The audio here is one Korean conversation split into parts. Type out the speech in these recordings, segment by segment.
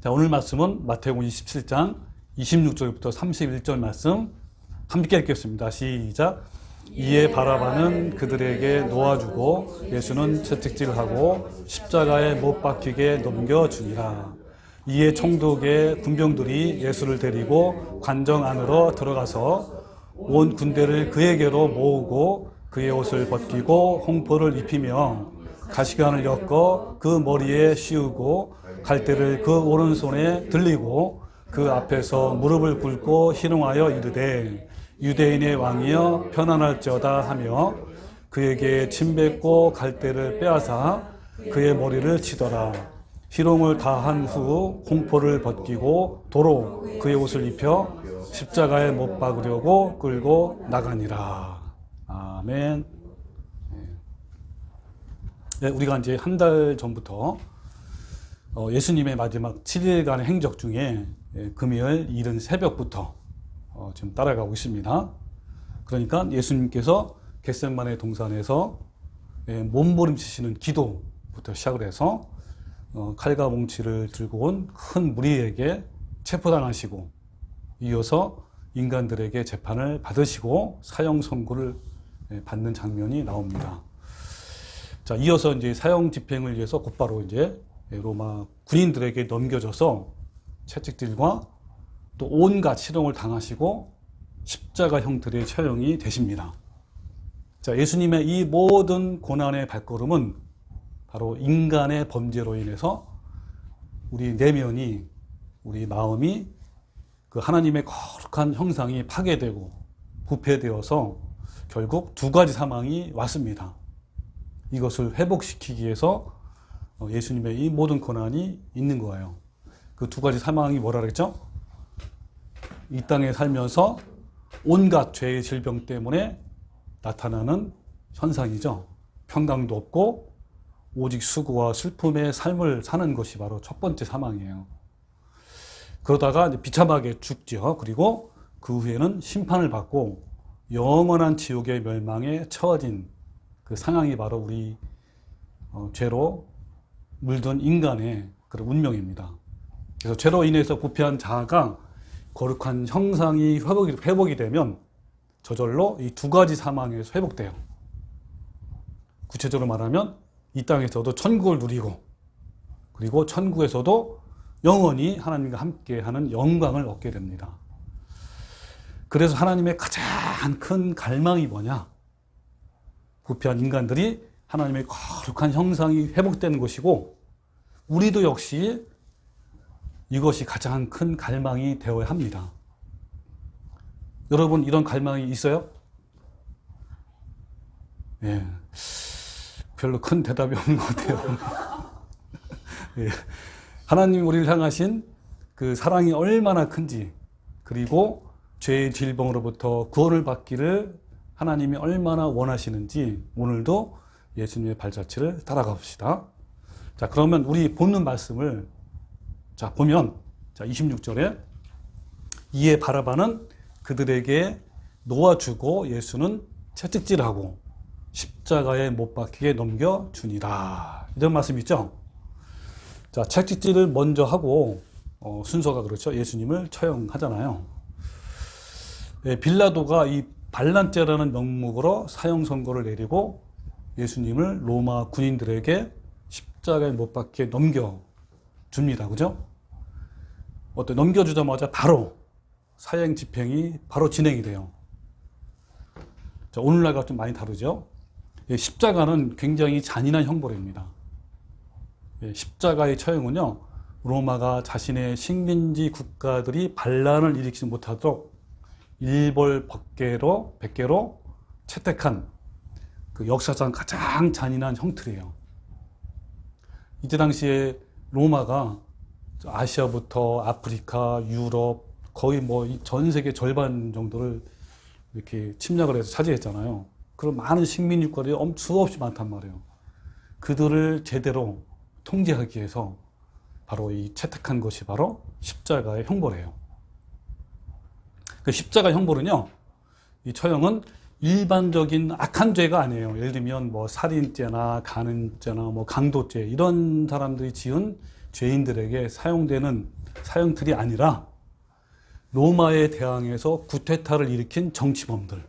자, 오늘 말씀은 마태복음 27장 26절부터 31절 말씀 함께 읽겠습니다. 시작. 이에 바라바는 그들에게 놓아주고 예수는 채찍질하고 십자가에 못 박히게 넘겨주니라. 이에 총독의 군병들이 예수를 데리고 관정 안으로 들어가서 온 군대를 그에게로 모으고 그의 옷을 벗기고 홍포를 입히며 가시관을 엮어 그 머리에 씌우고 갈대를 그 오른손에 들리고 그 앞에서 무릎을 꿇고 희롱하여 이르되 유대인의 왕이여 편안할지어다 하며 그에게 침 뱉고 갈대를 빼앗아 그의 머리를 치더라. 희롱을 다한 후 홍포를 벗기고 도로 그의 옷을 입혀 십자가에 못 박으려고 끌고 나가니라. 아멘. 네, 우리가 이제 한 달 전부터 예수님의 마지막 7일간의 행적 중에 금요일 이른 새벽부터 지금 따라가고 있습니다. 그러니까 예수님께서 겟세마네 동산에서 몸부림치시는 기도부터 시작을 해서 칼과 몽치를 들고 온 큰 무리에게 체포당하시고 이어서 인간들에게 재판을 받으시고 사형 선고를 받는 장면이 나옵니다. 자, 이어서 이제 사형 집행을 위해서 곧바로 이제 로마 군인들에게 넘겨져서 채찍질과 또 온갖 실형을 당하시고 십자가 형틀의 처형이 되십니다. 자, 예수님의 이 모든 고난의 발걸음은 바로 인간의 범죄로 인해서 우리 내면이, 우리 마음이 그 하나님의 거룩한 형상이 파괴되고 부패되어서 결국 두 가지 사망이 왔습니다. 이것을 회복시키기 위해서 예수님의 이 모든 고난이 있는 거예요. 그 두 가지 사망이 뭐라 그랬죠? 이 땅에 살면서 온갖 죄의 질병 때문에 나타나는 현상이죠. 평강도 없고 오직 수고와 슬픔의 삶을 사는 것이 바로 첫 번째 사망이에요. 그러다가 비참하게 죽죠. 그리고 그 후에는 심판을 받고 영원한 지옥의 멸망에 처해진 그 상황이 바로 우리 죄로 물든 인간의 그런 운명입니다. 그래서 죄로 인해서 부패한 자아가 거룩한 형상이 회복이 되면 저절로 이 두 가지 사망에서 회복돼요. 구체적으로 말하면 이 땅에서도 천국을 누리고 그리고 천국에서도 영원히 하나님과 함께하는 영광을 얻게 됩니다. 그래서 하나님의 가장 큰 갈망이 뭐냐? 부패한 인간들이 하나님의 거룩한 형상이 회복되는 것이고 우리도 역시 이것이 가장 큰 갈망이 되어야 합니다. 여러분 이런 갈망이 있어요? 예, 별로 큰 대답이 없는 것 같아요. 예, 하나님이 우리를 향하신 그 사랑이 얼마나 큰지 그리고 죄의 질병으로부터 구원을 받기를 하나님이 얼마나 원하시는지 오늘도 예수님의 발자취를 따라가 봅시다. 자, 그러면 우리 본문 말씀을 자, 보면 자, 26절에 이에 바라바는 그들에게 놓아주고 예수는 채찍질하고 십자가에 못 박히게 넘겨주니라. 이런 말씀 있죠? 자, 채찍질을 먼저 하고 순서가 그렇죠. 예수님을 처형하잖아요. 빌라도가 이 반란죄라는 명목으로 사형 선고를 내리고 예수님을 로마 군인들에게 십자가에 못 박히게 넘겨줍니다. 그죠? 넘겨주자마자 바로 사형 집행이 바로 진행이 돼요. 자, 오늘날과 좀 많이 다르죠? 십자가는 굉장히 잔인한 형벌입니다. 십자가의 처형은요, 로마가 자신의 식민지 국가들이 반란을 일으키지 못하도록 일벌 백계로 채택한 그 역사상 가장 잔인한 형틀이에요. 이때 당시에 로마가 아시아부터 아프리카, 유럽, 거의 뭐 전 세계 절반 정도를 이렇게 침략을 해서 차지했잖아요. 그런 많은 식민 국가들이 수없이 많단 말이에요. 그들을 제대로 통제하기 위해서 바로 이 채택한 것이 바로 십자가의 형벌이에요. 그 십자가 형벌은요, 이 처형은 일반적인 악한 죄가 아니에요. 예를 들면 뭐 살인죄나 간음죄나 뭐 강도죄 이런 사람들이 지은 죄인들에게 사용되는 사형틀이 아니라 로마에 대항해서 구테타를 일으킨 정치범들,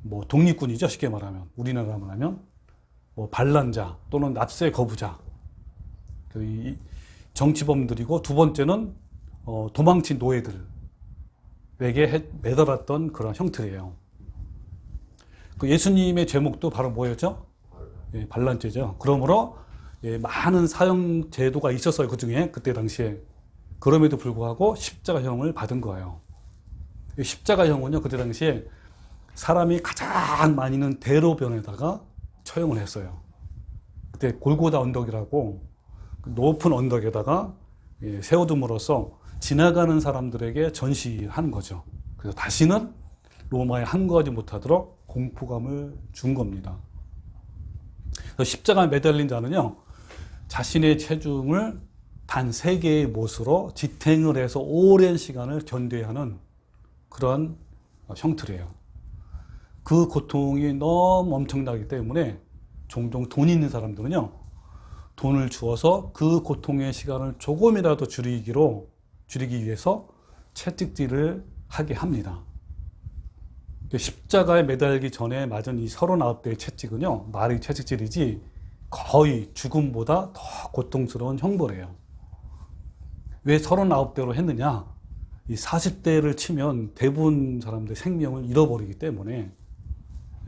뭐 독립군이죠, 쉽게 말하면. 우리나라 말하면 뭐 반란자 또는 납세 거부자, 이 정치범들이고, 두 번째는 도망친 노예들에게 매달았던 그런 형틀이에요. 그 예수님의 제목도 바로 뭐였죠? 예, 반란죄죠. 그러므로 예, 많은 사형 제도가 있었어요, 그 중에 그때 당시에. 그럼에도 불구하고 십자가형을 받은 거예요. 십자가형은요, 그때 당시에 사람이 가장 많이 있는 대로변에다가 처형을 했어요. 그때 골고다 언덕이라고 높은 언덕에다가 세워둠으로써 지나가는 사람들에게 전시하는 거죠. 그래서 다시는 로마에 항거하지 못하도록 공포감을 준 겁니다. 그래서 십자가에 매달린 자는요, 자신의 체중을 단 3개의 못으로 지탱을 해서 오랜 시간을 견뎌야 하는 그런 형틀이에요. 그 고통이 너무 엄청나기 때문에 종종 돈 있는 사람들은요, 돈을 주어서 그 고통의 시간을 조금이라도 줄이기 위해서 채찍질을 하게 합니다. 십자가에 매달기 전에 맞은 이 39대의 채찍은요, 말이 채찍질이지 거의 죽음보다 더 고통스러운 형벌이에요. 왜 39대로 했느냐? 이 40대를 치면 대부분 사람들 생명을 잃어버리기 때문에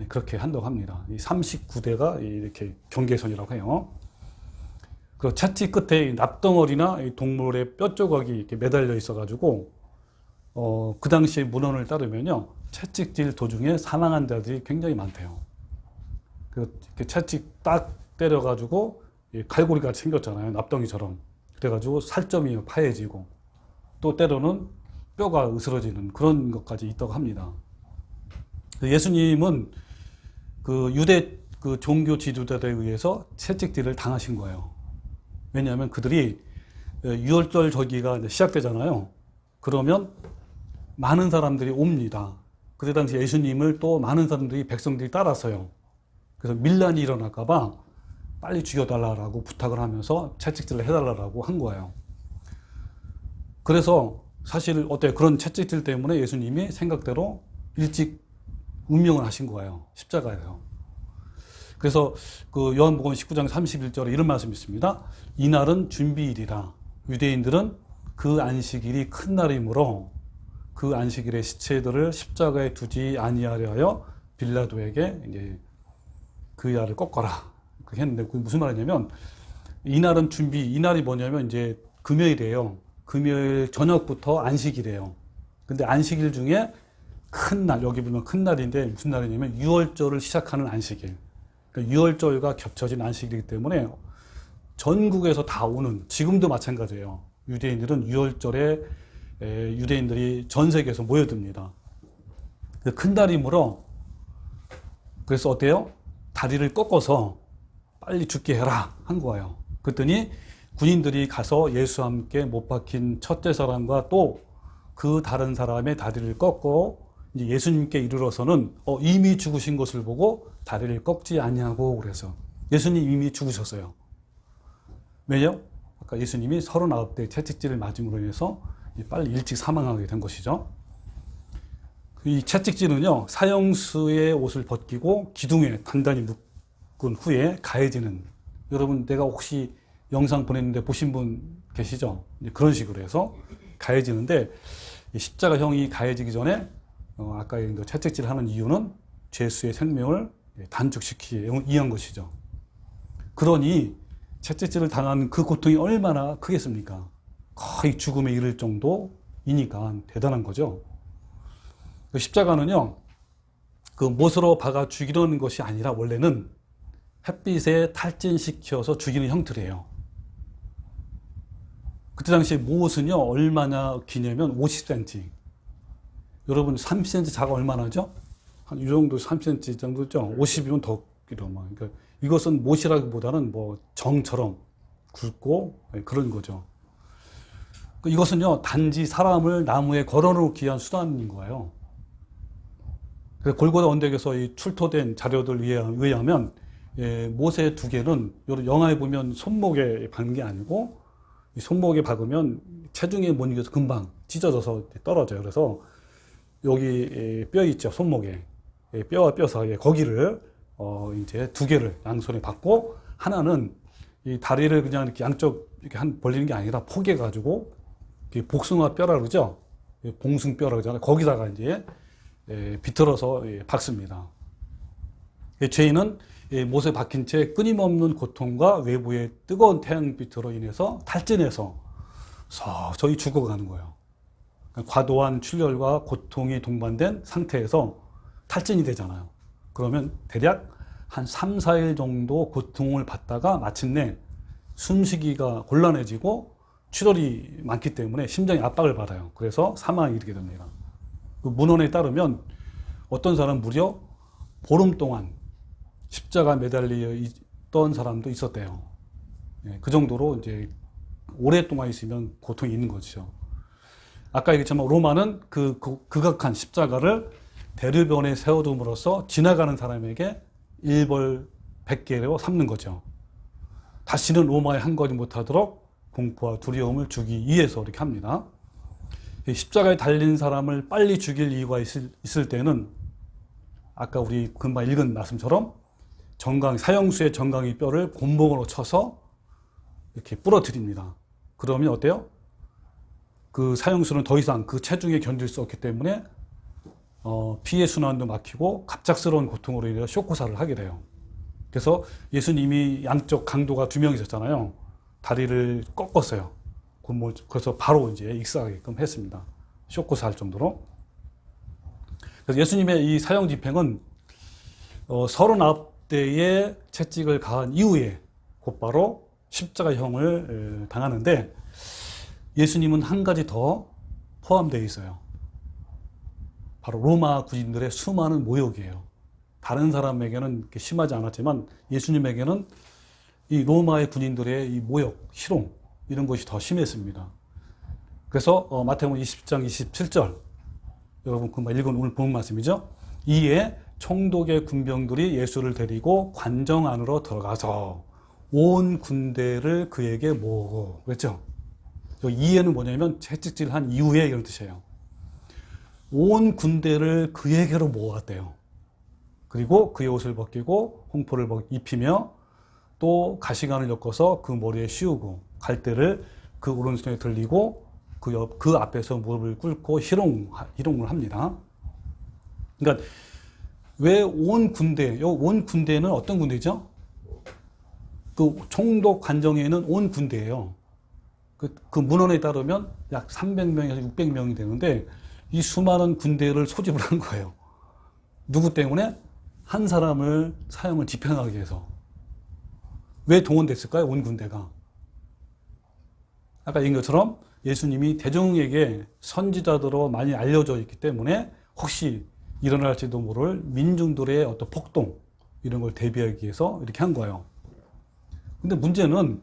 그렇게 한다고 합니다. 이 39대가 이렇게 경계선이라고 해요. 그 채찍 끝에 납덩어리나 동물의 뼈 조각이 이렇게 매달려 있어가지고, 그 당시의 문헌을 따르면요, 채찍질 도중에 사망한 자들이 굉장히 많대요. 이렇게 채찍 딱 때려가지고 칼고리가 생겼잖아요, 납덩이처럼. 그래가지고 살점이 파해지고, 또 때로는 뼈가 으스러지는 그런 것까지 있다고 합니다. 예수님은 그 유대 그 종교 지도자들에 의해서 채찍질을 당하신 거예요. 왜냐하면 그들이 유월절 절기가 시작되잖아요. 그러면 많은 사람들이 옵니다. 그때 당시 예수님을 또 많은 사람들이, 백성들이 따랐어요. 그래서 밀란이 일어날까봐 빨리 죽여달라고 부탁을 하면서 채찍질을 해달라고 한 거예요. 그래서 사실 그런 채찍질 때문에 예수님이 생각대로 일찍 운명을 하신 거예요. 십자가예요. 그래서 그 요한복음 19장 31절에 이런 말씀이 있습니다. 이날은 준비일이라. 유대인들은 그 안식일이 큰 날이므로 그 안식일의 시체들을 십자가에 두지 아니하려 하여 빌라도에게 이제 그 야를 꺾어라. 그렇게 했는데, 그게 무슨 말이냐면, 이날은 이날이 뭐냐면 이제 금요일이에요. 금요일 저녁부터 안식일이에요. 근데 안식일 중에 큰 날, 여기 보면 큰 날인데 무슨 날이냐면 유월절을 시작하는 안식일. 그러니까 유월절과 겹쳐진 안식일이기 때문에 전국에서 다 오는, 지금도 마찬가지예요. 유대인들은 유월절에 유대인들이 전 세계에서 모여듭니다. 큰 날이므로, 그래서 어때요? 다리를 꺾어서 빨리 죽게 해라 한 거예요. 그랬더니 군인들이 가서 예수와 함께 못 박힌 첫째 사람과 또 그 다른 사람의 다리를 꺾고, 이제 예수님께 이르러서는 이미 죽으신 것을 보고 다리를 꺾지 아니하고, 그래서 예수님 이미 죽으셨어요. 왜냐? 아까 예수님이 39대 채찍질을 맞음으로 인해서 빨리 일찍 사망하게 된 것이죠. 이 채찍질은요, 사형수의 옷을 벗기고 기둥에 단단히 묶은 후에 가해지는, 여러분 내가 혹시 영상 보냈는데 보신 분 계시죠? 그런 식으로 해서 가해지는데, 십자가형이 가해지기 전에 아까 채찍질 하는 이유는 죄수의 생명을 단축시키기 위한 것이죠. 그러니 채찍질을 당한 그 고통이 얼마나 크겠습니까? 거의 죽음에 이를 정도이니까 대단한 거죠. 십자가는요, 그 못으로 박아 죽이려는 것이 아니라 원래는 햇빛에 탈진시켜서 죽이는 형틀이에요. 그때 당시에 못은요, 얼마나 기냐면 50cm. 여러분 30cm 자가 얼마나죠? 한 이 정도 30cm 정도죠? 50이면 더 길어. 그러니까 이것은 못이라기보다는 뭐 정처럼 굵고 그런 거죠. 이것은요, 단지 사람을 나무에 걸어놓기 위한 수단인 거예요. 골고다 언덕에서 이 출토된 자료들 의하면 못의 두 개는 영화에 보면 손목에 박는 게 아니고 이 손목에 박으면 체중에 못 이겨서 금방 찢어져서 떨어져요. 그래서 여기 뼈 있죠, 손목에. 뼈와 뼈 사이에 거기를 이제 두 개를 양손에 박고, 하나는 이 다리를 그냥 이렇게 양쪽 이렇게 벌리는 게 아니라 포개 가지고 복숭아 뼈라 그러죠. 봉숭뼈라 그러잖아요. 거기다가 이제 비틀어서 박습니다. 죄인은 못에 박힌 채 끊임없는 고통과 외부의 뜨거운 태양빛으로 인해서 탈진해서 서서히 죽어가는 거예요. 과도한 출혈과 고통이 동반된 상태에서 탈진이 되잖아요. 그러면 대략 한 3, 4일 정도 고통을 받다가 마침내 숨쉬기가 곤란해지고 출혈이 많기 때문에 심장이 압박을 받아요. 그래서 사망에 이르게 됩니다. 그 문헌에 따르면 어떤 사람은 무려 보름 동안 십자가 매달려 있던 사람도 있었대요. 그 정도로 이제 오랫동안 있으면 고통이 있는 거죠. 아까 얘기했지만 로마는 그 극악한 십자가를 대류변에 세워둠으로써 지나가는 사람에게 일벌 100개로 삼는 거죠. 다시는 로마에 한 걸음 못하도록 공포와 두려움을 주기 위해서 이렇게 합니다. 십자가에 달린 사람을 빨리 죽일 이유가 있을 때는 아까 우리 금방 읽은 말씀처럼 사형수의 정강이 뼈를 곤봉으로 쳐서 이렇게 부러뜨립니다. 그러면 어때요? 그 사형수는 더 이상 그 체중에 견딜 수 없기 때문에 피의 순환도 막히고 갑작스러운 고통으로 인해 쇼크사를 하게 돼요. 그래서 예수님이 양쪽 강도가 2명 있었잖아요. 다리를 꺾었어요. 그래서 바로 이제 익사하게끔 했습니다. 쇼크사 할 정도로. 그래서 예수님의 이 사형 집행은 39대의 채찍을 가한 이후에 곧바로 십자가형을 당하는데, 예수님은 한 가지 더 포함되어 있어요. 바로 로마 군인들의 수많은 모욕이에요. 다른 사람에게는 심하지 않았지만 예수님에게는 이 로마의 군인들의 이 모욕, 희롱 이런 것이 더 심했습니다. 그래서 마태복음 20장 27절, 여러분 금방 읽은 오늘 본 말씀이죠. 이에 총독의 군병들이 예수를 데리고 관정 안으로 들어가서 온 군대를 그에게 모으고, 그랬죠. 이에는 뭐냐면 채찍질한 이후에 이런 뜻이에요. 온 군대를 그에게로 모았대요. 그리고 그의 옷을 벗기고 홍포를 입히며 또 가시관을 엮어서 그 머리에 씌우고 갈대를 그 오른손에 들리고 그 앞에서 무릎을 꿇고 희롱을 합니다. 그러니까 왜 온 군대는 어떤 군대죠? 그 총독 관정에는 온 군대예요. 그 문헌에 따르면 약 300명에서 600명이 되는데 이 수많은 군대를 소집을 한 거예요. 누구 때문에? 한 사람을 사형을 집행하기 위해서. 왜 동원됐을까요? 온 군대가. 아까 얘기한 것처럼 예수님이 대중에게 선지자들로 많이 알려져 있기 때문에 혹시 일어날지도 모를 민중들의 어떤 폭동 이런 걸 대비하기 위해서 이렇게 한 거예요. 근데 문제는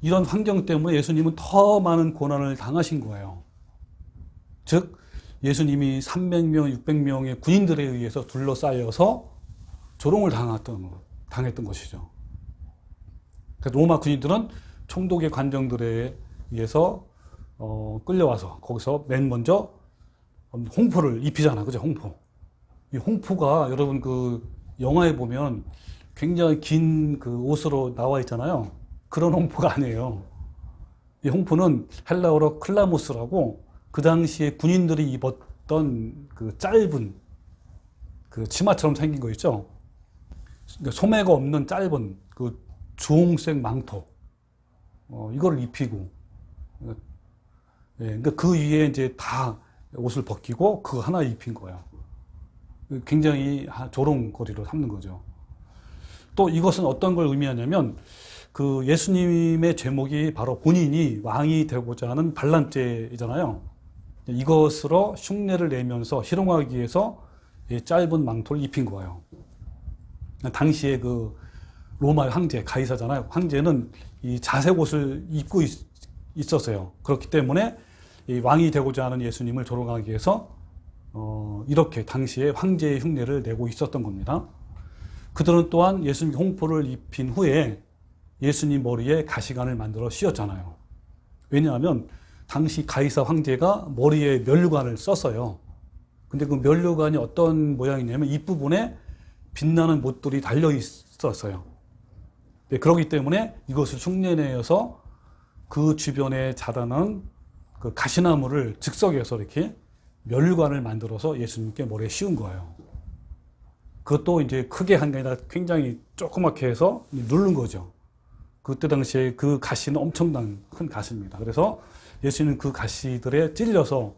이런 환경 때문에 예수님은 더 많은 고난을 당하신 거예요. 즉 예수님이 300명, 600명의 군인들에 의해서 둘러싸여서 조롱을 당했던 것이죠. 로마 군인들은 총독의 관정들에 의해서 끌려와서 거기서 맨 먼저 홍포를 입히잖아, 그죠? 홍포. 이 홍포가 여러분 그 영화에 보면 굉장히 긴 그 옷으로 나와 있잖아요. 그런 홍포가 아니에요. 이 홍포는 헬라어로 클라모스라고 그 당시에 군인들이 입었던 그 짧은 그 치마처럼 생긴 거 있죠. 그러니까 소매가 없는 짧은 그 주홍색 망토, 이거를 입히고, 그러니까 그 위에 이제 다 옷을 벗기고 그거 하나 입힌 거예요. 굉장히 조롱거리로 삼는 거죠. 또 이것은 어떤 걸 의미하냐면 그 예수님의 제목이 바로 본인이 왕이 되고자 하는 반란죄이잖아요. 이것으로 흉내를 내면서 희롱하기 위해서 짧은 망토를 입힌 거예요. 당시에 그 로마의 황제, 가이사잖아요. 황제는 이 자색 옷을 입고 있었어요. 그렇기 때문에 이 왕이 되고자 하는 예수님을 조롱하기 위해서 이렇게 당시에 황제의 흉내를 내고 있었던 겁니다. 그들은 또한 예수님 홍포를 입힌 후에 예수님 머리에 가시관을 만들어 씌웠잖아요. 왜냐하면 당시 가이사 황제가 머리에 면류관을 썼어요. 근데 그 면류관이 어떤 모양이냐면 윗부분에 빛나는 못들이 달려 있었어요. 네, 그렇기 때문에 이것을 흉내내어서 그 주변에 자라는 그 가시나무를 즉석에서 이렇게 면류관을 만들어서 예수님께 머리에 씌운 거예요. 그것도 이제 크게 한 게 아니라 굉장히 조그맣게 해서 누른 거죠. 그때 당시에 그 가시는 엄청난 큰 가시입니다. 그래서 예수님은 그 가시들에 찔려서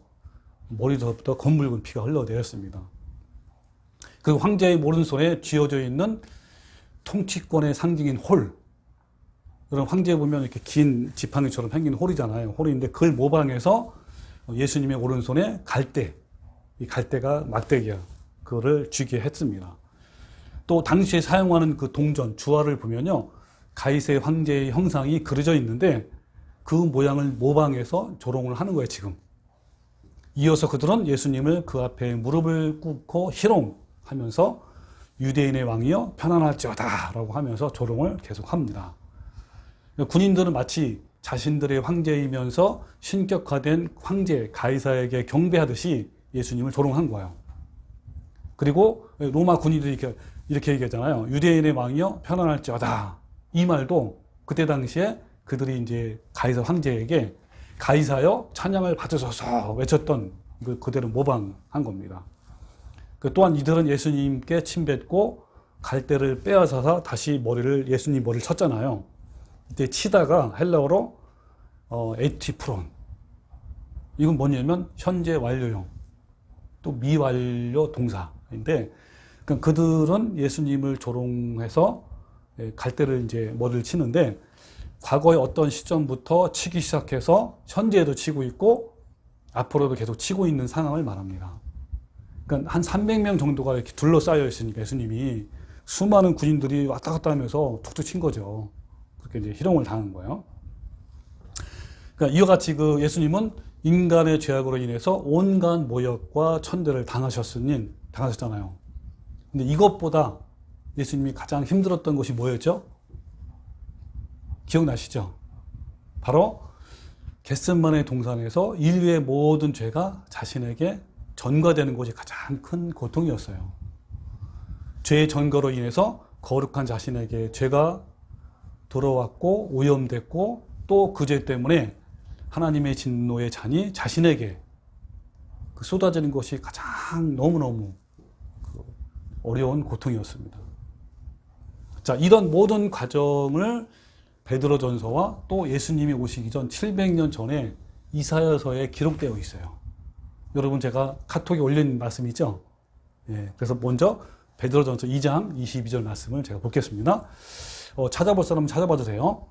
머리부터 검붉은 피가 흘러내렸습니다. 그 황제의 오른손에 쥐어져 있는 통치권의 상징인 홀. 그럼 황제에 보면 이렇게 긴 지팡이처럼 생긴 홀이잖아요. 홀인데 그걸 모방해서 예수님의 오른손에 갈대, 이 갈대가 막대기야. 그거를 쥐게 했습니다. 또 당시에 사용하는 그 동전, 주화를 보면요. 가이세 황제의 형상이 그려져 있는데 그 모양을 모방해서 조롱을 하는 거예요, 지금. 이어서 그들은 예수님을 그 앞에 무릎을 꿇고 희롱하면서 유대인의 왕이여 편안할지어다 라고 하면서 조롱을 계속합니다. 군인들은 마치 자신들의 황제이면서 신격화된 황제 가이사에게 경배하듯이 예수님을 조롱한 거예요. 그리고 로마 군인들이 이렇게 얘기하잖아요. 유대인의 왕이여 편안할지어다. 이 말도 그때 당시에 그들이 이제 가이사 황제에게 가이사여 찬양을 받으소서 외쳤던 그대로 모방한 겁니다. 또한 이들은 예수님께 침뱉고 갈대를 빼앗아서 다시 예수님 머리를 쳤잖아요. 이때 치다가 헬라어로 에티프론. 이건 뭐냐면 현재 완료형, 또 미완료 동사인데, 그러니까 그들은 예수님을 조롱해서 갈대를 이제 머리를 치는데, 과거의 어떤 시점부터 치기 시작해서 현재에도 치고 있고 앞으로도 계속 치고 있는 상황을 말합니다. 그러니까 한 300명 정도가 이렇게 둘러싸여 있으니까 예수님이 수많은 군인들이 왔다 갔다 하면서 툭툭 친 거죠. 그렇게 이제 희롱을 당한 거예요. 그러니까 이와 같이 그 예수님은 인간의 죄악으로 인해서 온갖 모욕과 천대를 당하셨잖아요. 근데 이것보다 예수님이 가장 힘들었던 것이 뭐였죠? 기억나시죠? 바로 겟세마네 동산에서 인류의 모든 죄가 자신에게 전가되는 것이 가장 큰 고통이었어요. 죄의 전가로 인해서 거룩한 자신에게 죄가 들어왔고 오염됐고 또 그 죄 때문에 하나님의 진노의 잔이 자신에게 쏟아지는 것이 가장 너무너무 어려운 고통이었습니다. 자, 이런 모든 과정을 베드로전서와 또 예수님이 오시기 전 700년 전에 이사야서에 기록되어 있어요. 여러분 제가 카톡에 올린 말씀이죠? 예, 그래서 먼저 베드로전서 2장 22절 말씀을 제가 보겠습니다. 찾아볼 사람은 찾아봐도 돼요.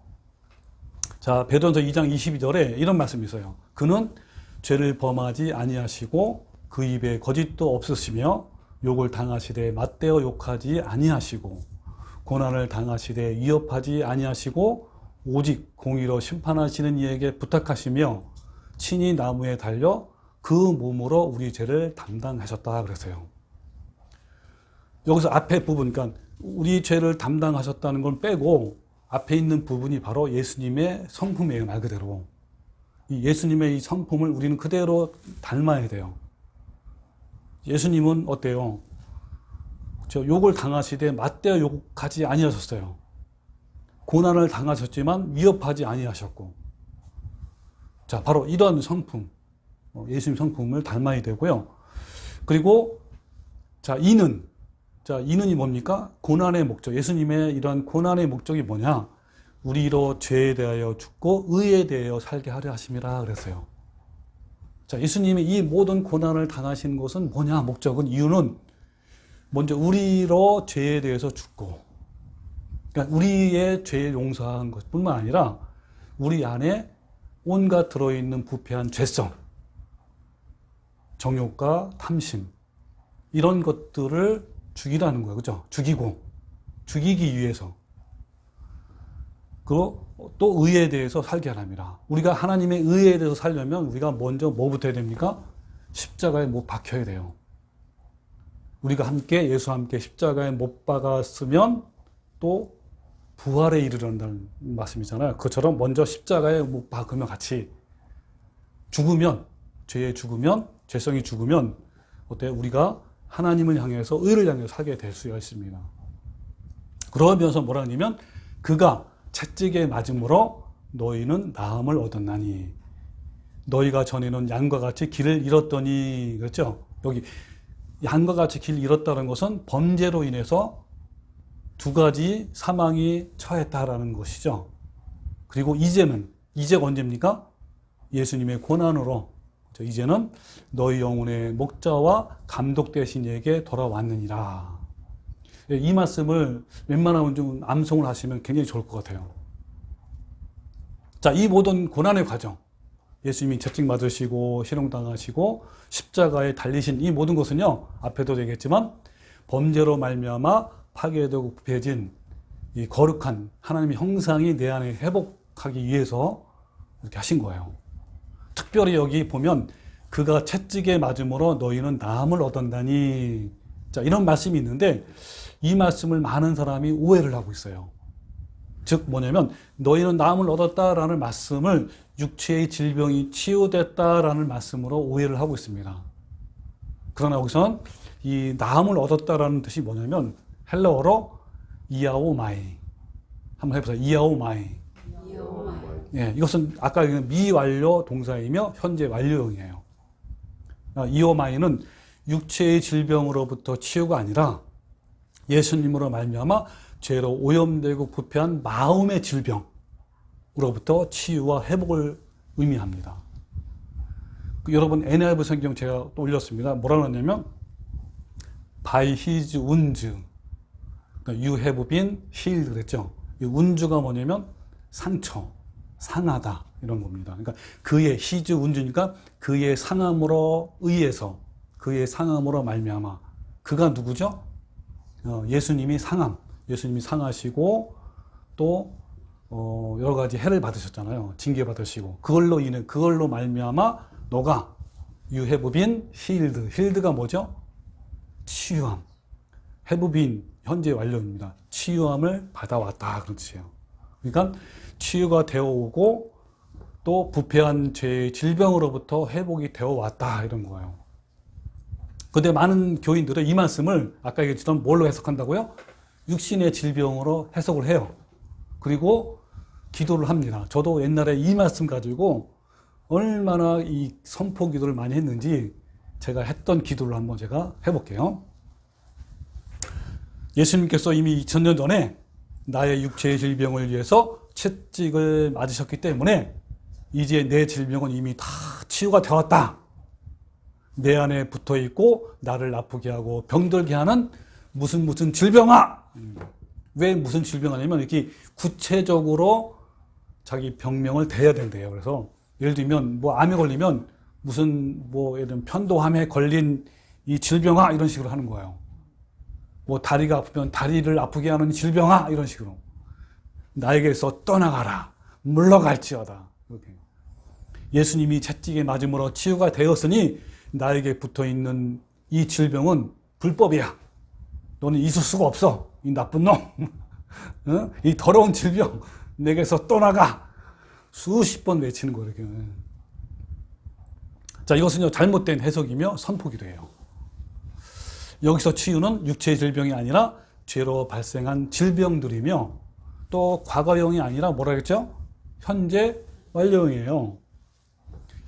자, 베드로전서 2장 22절에 이런 말씀이 있어요. 그는 죄를 범하지 아니하시고 그 입에 거짓도 없으시며 욕을 당하시되 맞대어 욕하지 아니하시고 고난을 당하시되 위협하지 아니하시고 오직 공의로 심판하시는 이에게 부탁하시며 친히 나무에 달려 그 몸으로 우리 죄를 담당하셨다 그랬어요. 여기서 앞에 부분, 그러니까 우리 죄를 담당하셨다는 걸 빼고 앞에 있는 부분이 바로 예수님의 성품이에요. 말 그대로. 이 예수님의 이 성품을 우리는 그대로 닮아야 돼요. 예수님은 어때요? 욕을 당하시되 맞대어 욕하지 아니하셨어요. 고난을 당하셨지만 위협하지 아니하셨고. 자, 바로 이런 성품, 예수님 성품을 닮아야 되고요. 그리고 자, 이는이 뭡니까? 고난의 목적. 예수님의 이러한 고난의 목적이 뭐냐? 우리로 죄에 대하여 죽고 의에 대하여 살게 하려 하심이라 그랬어요. 자, 예수님이 이 모든 고난을 당하신 것은 뭐냐? 목적은, 이유는 먼저 우리로 죄에 대해서 죽고, 그러니까 우리의 죄를 용서한 것뿐만 아니라 우리 안에 온갖 들어있는 부패한 죄성, 정욕과 탐심, 이런 것들을 죽이라는 거예요. 그죠? 죽이기 위해서. 그리고 또 의에 대해서 살게 하랍니다. 우리가 하나님의 의에 대해서 살려면 우리가 먼저 뭐부터 해야 됩니까? 십자가에 못 박혀야 돼요. 우리가 함께 예수와 함께 십자가에 못 박았으면 또 부활에 이르는다는 말씀이잖아요. 그것처럼 먼저 십자가에 못 박으면 같이 죽으면, 죄성이 죽으면 어때? 우리가 하나님을 향해서, 의를 향해서 살게 될 수가 있습니다. 그러면서 뭐라 하냐면, 그가 채찍에 맞음으로 너희는 나음을 얻었나니, 너희가 전에는 양과 같이 길을 잃었더니, 그렇죠? 여기 양과 같이 길을 잃었다는 것은 범죄로 인해서 두 가지 사망이 처했다라는 것이죠. 그리고 이제가 언제입니까? 예수님의 고난으로 이제는 너희 영혼의 목자와 감독 되신 이에게 돌아왔느니라. 이 말씀을 웬만하면 좀 암송을 하시면 굉장히 좋을 것 같아요. 자, 이 모든 고난의 과정, 예수님이 채찍 맞으시고 희롱당하시고 십자가에 달리신 이 모든 것은요, 앞에도 되겠지만 범죄로 말미암아 파괴되고 부패해진 이 거룩한 하나님의 형상이 내 안에 회복하기 위해서 이렇게 하신 거예요. 특별히 여기 보면 그가 채찍에 맞음으로 너희는 나음을 얻었다니, 자, 이런 말씀이 있는데 이 말씀을 많은 사람이 오해를 하고 있어요. 즉 뭐냐면 너희는 나음을 얻었다라는 말씀을 육체의 질병이 치유됐다라는 말씀으로 오해를 하고 있습니다. 그러나 여기서는 이 나음을 얻었다라는 뜻이 뭐냐면 헬라어로 이아오마이, 한번 해보세요. 이아오마이. 예, 이것은 아까 미완료 동사이며 현재 완료형이에요. 이오마이는 육체의 질병으로부터 치유가 아니라 예수님으로 말미암아 죄로 오염되고 부패한 마음의 질병으로부터 치유와 회복을 의미합니다. 여러분 NIV 성경 제가 또 올렸습니다. 뭐라고 하냐면 By His wounds, You have been healed 그랬죠. 이 wounds가 뭐냐면 상처, 상하다 이런 겁니다. 그러니까 그의 His wounds니까 그의 상함으로 의해서, 그의 상함으로 말미암아. 그가 누구죠? 예수님이 상하시고 또 여러 가지 해를 받으셨잖아요. 징계 받으시고 그걸로 말미암아 너가 You have been healed. healed가 뭐죠? 치유함. have been 현재 완료입니다. 치유함을 받아왔다 그런 뜻이에요. 그러니까 치유가 되어 오고 또 부패한 죄의 질병으로부터 회복이 되어 왔다 이런 거예요. 근데 많은 교인들은 이 말씀을 아까 얘기했던 뭘로 해석한다고요? 육신의 질병으로 해석을 해요. 그리고 기도를 합니다. 저도 옛날에 이 말씀 가지고 얼마나 이 선포 기도를 많이 했는지 제가 했던 기도를 한번 제가 해볼게요. 예수님께서 이미 2000년 전에 나의 육체의 질병을 위해서 채찍을 맞으셨기 때문에 이제 내 질병은 이미 다 치유가 되었다. 내 안에 붙어 있고 나를 아프게 하고 병들게 하는 무슨 질병아! 왜 무슨 질병하냐면 이렇게 구체적으로 자기 병명을 대야 된대요. 그래서 예를 들면 뭐 암에 걸리면 무슨 뭐 예를 들면 편도암에 걸린 이 질병아 이런 식으로 하는 거예요. 뭐 다리가 아프면 다리를 아프게 하는 질병아 이런 식으로. 나에게서 떠나가라. 물러갈지어다. 이렇게. 예수님이 채찍에 맞음으로 치유가 되었으니 나에게 붙어있는 이 질병은 불법이야. 너는 있을 수가 없어. 이 나쁜 놈. 이 더러운 질병. 내게서 떠나가. 수십 번 외치는 거예요. 이렇게. 자, 이것은요, 잘못된 해석이며 선포기도 해요. 여기서 치유는 육체의 질병이 아니라 죄로 발생한 질병들이며 또 과거형이 아니라 뭐라 했죠? 현재 완료형이에요.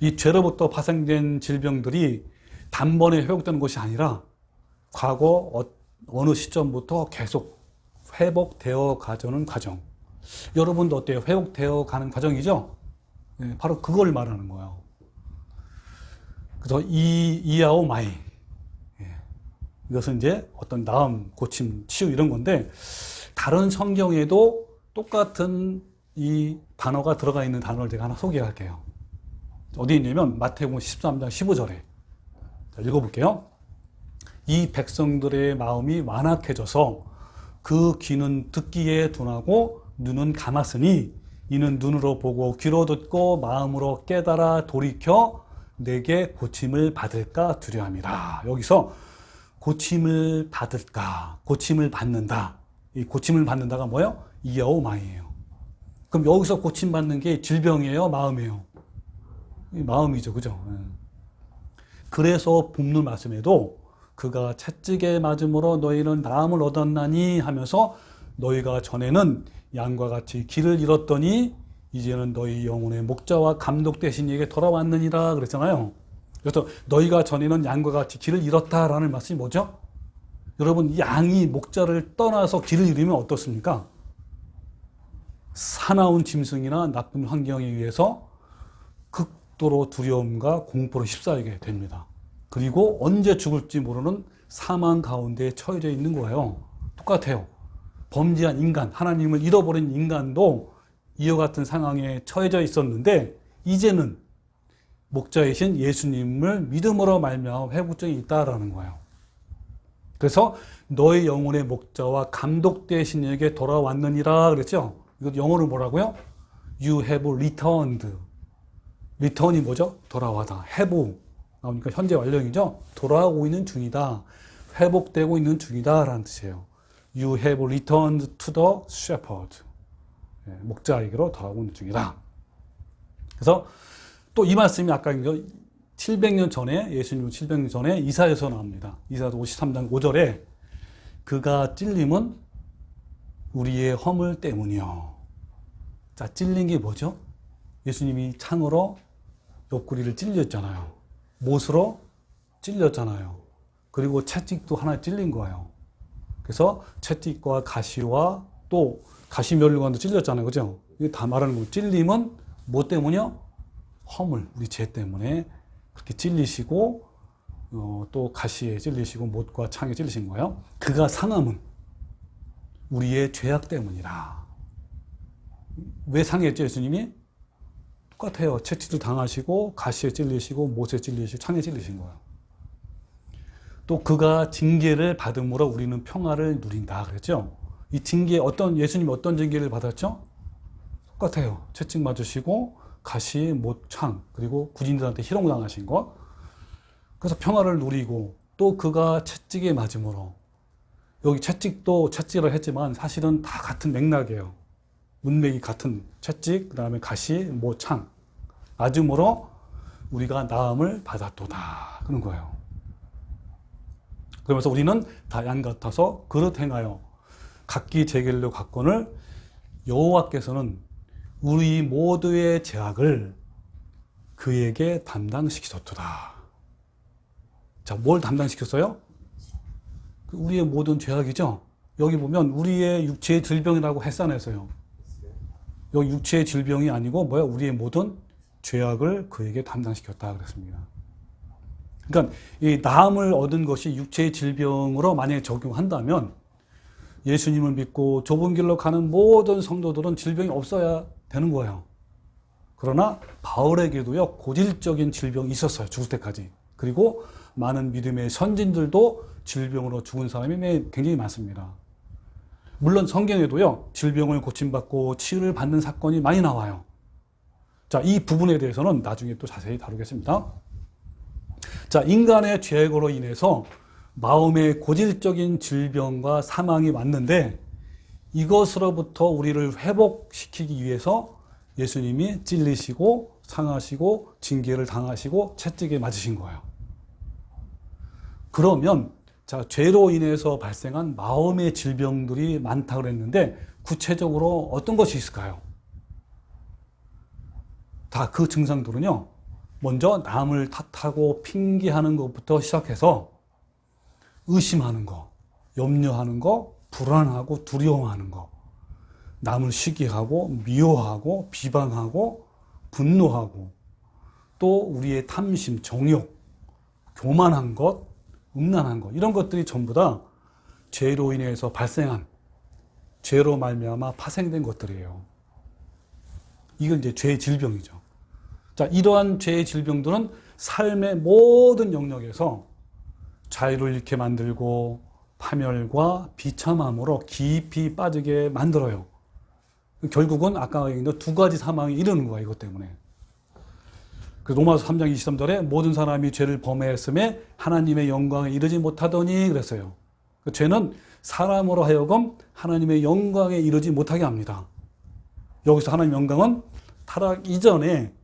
이 죄로부터 발생된 질병들이 단번에 회복되는 것이 아니라 과거 어느 시점부터 계속 회복되어 가는 과정. 여러분도 어때요? 회복되어 가는 과정이죠? 네, 바로 그걸 말하는 거예요. 그래서 이아오마이. 이것은 이제 어떤 나음, 고침, 치유 이런 건데 다른 성경에도 똑같은 이 단어가 들어가 있는 단어를 제가 하나 소개할게요. 어디 있냐면 마태복음 13장 15절에 읽어볼게요. 이 백성들의 마음이 완악해져서 그 귀는 듣기에 둔하고 눈은 감았으니 이는 눈으로 보고 귀로 듣고 마음으로 깨달아 돌이켜 내게 고침을 받을까 두려움이라. 여기서 고침을 받을까? 고침을 받는다. 이 고침을 받는다가 뭐예요? 이어오마이예요. 그럼 여기서 고침받는 게 질병이에요? 마음이에요? 마음이죠. 그죠? 그래서 본문 말씀에도 그가 채찍에 맞음으로 너희는 나음을 얻었나니 하면서 너희가 전에는 양과 같이 길을 잃었더니 이제는 너희 영혼의 목자와 감독 되신 이에게 돌아왔느니라 그랬잖아요. 그래서 너희가 전에는 양과 같이 길을 잃었다라는 말씀이 뭐죠? 여러분, 양이 목자를 떠나서 길을 잃으면 어떻습니까? 사나운 짐승이나 나쁜 환경에 의해서 극도로 두려움과 공포로 휩싸이게 됩니다. 그리고 언제 죽을지 모르는 사망 가운데 처해져 있는 거예요. 똑같아요. 범죄한 인간, 하나님을 잃어버린 인간도 이와 같은 상황에 처해져 있었는데 이제는 목자이신 예수님을 믿음으로 말미암아 회복증이 있다라는 거예요. 그래서 너의 영혼의 목자와 감독 되신 이에게 돌아왔느니라 그랬죠. 이거 영어로 뭐라고요? You have returned. return이 뭐죠? 돌아와다. have 나오니까 현재 완료형이죠. 돌아오고 있는 중이다. 회복되고 있는 중이다 라는 뜻이에요. You have returned to the shepherd. 목자에게로 돌아오고 있는 중이다. 그래서 또 이 말씀이 아까 700년 전에, 예수님 700년 전에 이사야에서 나옵니다. 이사야 53장 5절에 그가 찔림은 우리의 허물 때문이요. 자, 찔린 게 뭐죠? 예수님이 창으로 옆구리를 찔렸잖아요. 못으로 찔렸잖아요. 그리고 채찍도 하나 찔린 거예요. 그래서 채찍과 가시와 또 가시면류관도 찔렸잖아요. 그죠? 이게 다 말하는 거예요. 찔림은 뭐 때문이요? 허물, 우리 죄 때문에 그렇게 찔리시고 또 가시에 찔리시고 못과 창에 찔리신 거예요. 그가 상함은 우리의 죄악 때문이라. 왜 상했죠, 예수님이? 똑같아요. 채찍도 당하시고 가시에 찔리시고 못에 찔리시고 창에 찔리신 거예요. 또 그가 징계를 받음으로 우리는 평화를 누린다 그랬죠. 이 징계 예수님이 어떤 징계를 받았죠? 똑같아요. 채찍 맞으시고 가시, 못, 창, 그리고 군인들한테 희롱당하신 것. 그래서 평화를 누리고 또 그가 채찍에 맞음으로 여기 채찍도 채찍을 했지만 사실은 다 같은 맥락이에요. 문맥이 같은 채찍, 그 다음에 가시, 못, 창. 맞음으로 우리가 나음을 받았도다. 그런 거예요. 그러면서 우리는 다 양 같아서 그릇 행하여 각기 제 길로 갔거늘 여호와께서는 우리 모두의 죄악을 그에게 담당시키셨도다. 자, 뭘 담당시켰어요? 우리의 모든 죄악이죠. 여기 보면 우리의 육체의 질병이라고 했잖아요. 여기 육체의 질병이 아니고 뭐야? 우리의 모든 죄악을 그에게 담당시켰다 그랬습니다. 그러니까 이 나음을 얻은 것이 육체의 질병으로 만약에 적용한다면 예수님을 믿고 좁은 길로 가는 모든 성도들은 질병이 없어야 되는 거예요. 그러나 바울에게도요, 고질적인 질병이 있었어요. 죽을 때까지. 그리고 많은 믿음의 선진들도 질병으로 죽은 사람이 굉장히 많습니다. 물론 성경에도요, 질병을 고침받고 치유를 받는 사건이 많이 나와요. 자, 이 부분에 대해서는 나중에 또 자세히 다루겠습니다. 자, 인간의 죄악으로 인해서 마음의 고질적인 질병과 사망이 왔는데 이것으로부터 우리를 회복시키기 위해서 예수님이 찔리시고 상하시고 징계를 당하시고 채찍에 맞으신 거예요. 그러면 자, 죄로 인해서 발생한 마음의 질병들이 많다고 그랬는데 구체적으로 어떤 것이 있을까요? 다 그 증상들은요, 먼저 남을 탓하고 핑계하는 것부터 시작해서 의심하는 거, 염려하는 거, 불안하고 두려워하는 거, 남을 시기하고 미워하고 비방하고 분노하고 또 우리의 탐심, 정욕, 교만한 것, 음란한 것, 이런 것들이 전부 다 죄로 인해서 발생한, 죄로 말미암아 파생된 것들이에요. 이건 이제 죄의 질병이죠. 자, 이러한 죄의 질병들은 삶의 모든 영역에서 자유를 잃게 만들고 파멸과 비참함으로 깊이 빠지게 만들어요. 결국은 아까 얘기한 두 가지 사망이 이르는 거야, 이것 때문에. 그 로마서 3장 23절에 모든 사람이 죄를 범하였음에 하나님의 영광에 이르지 못하더니 그랬어요. 그 죄는 사람으로 하여금 하나님의 영광에 이르지 못하게 합니다. 여기서 하나님의 영광은 타락 이전에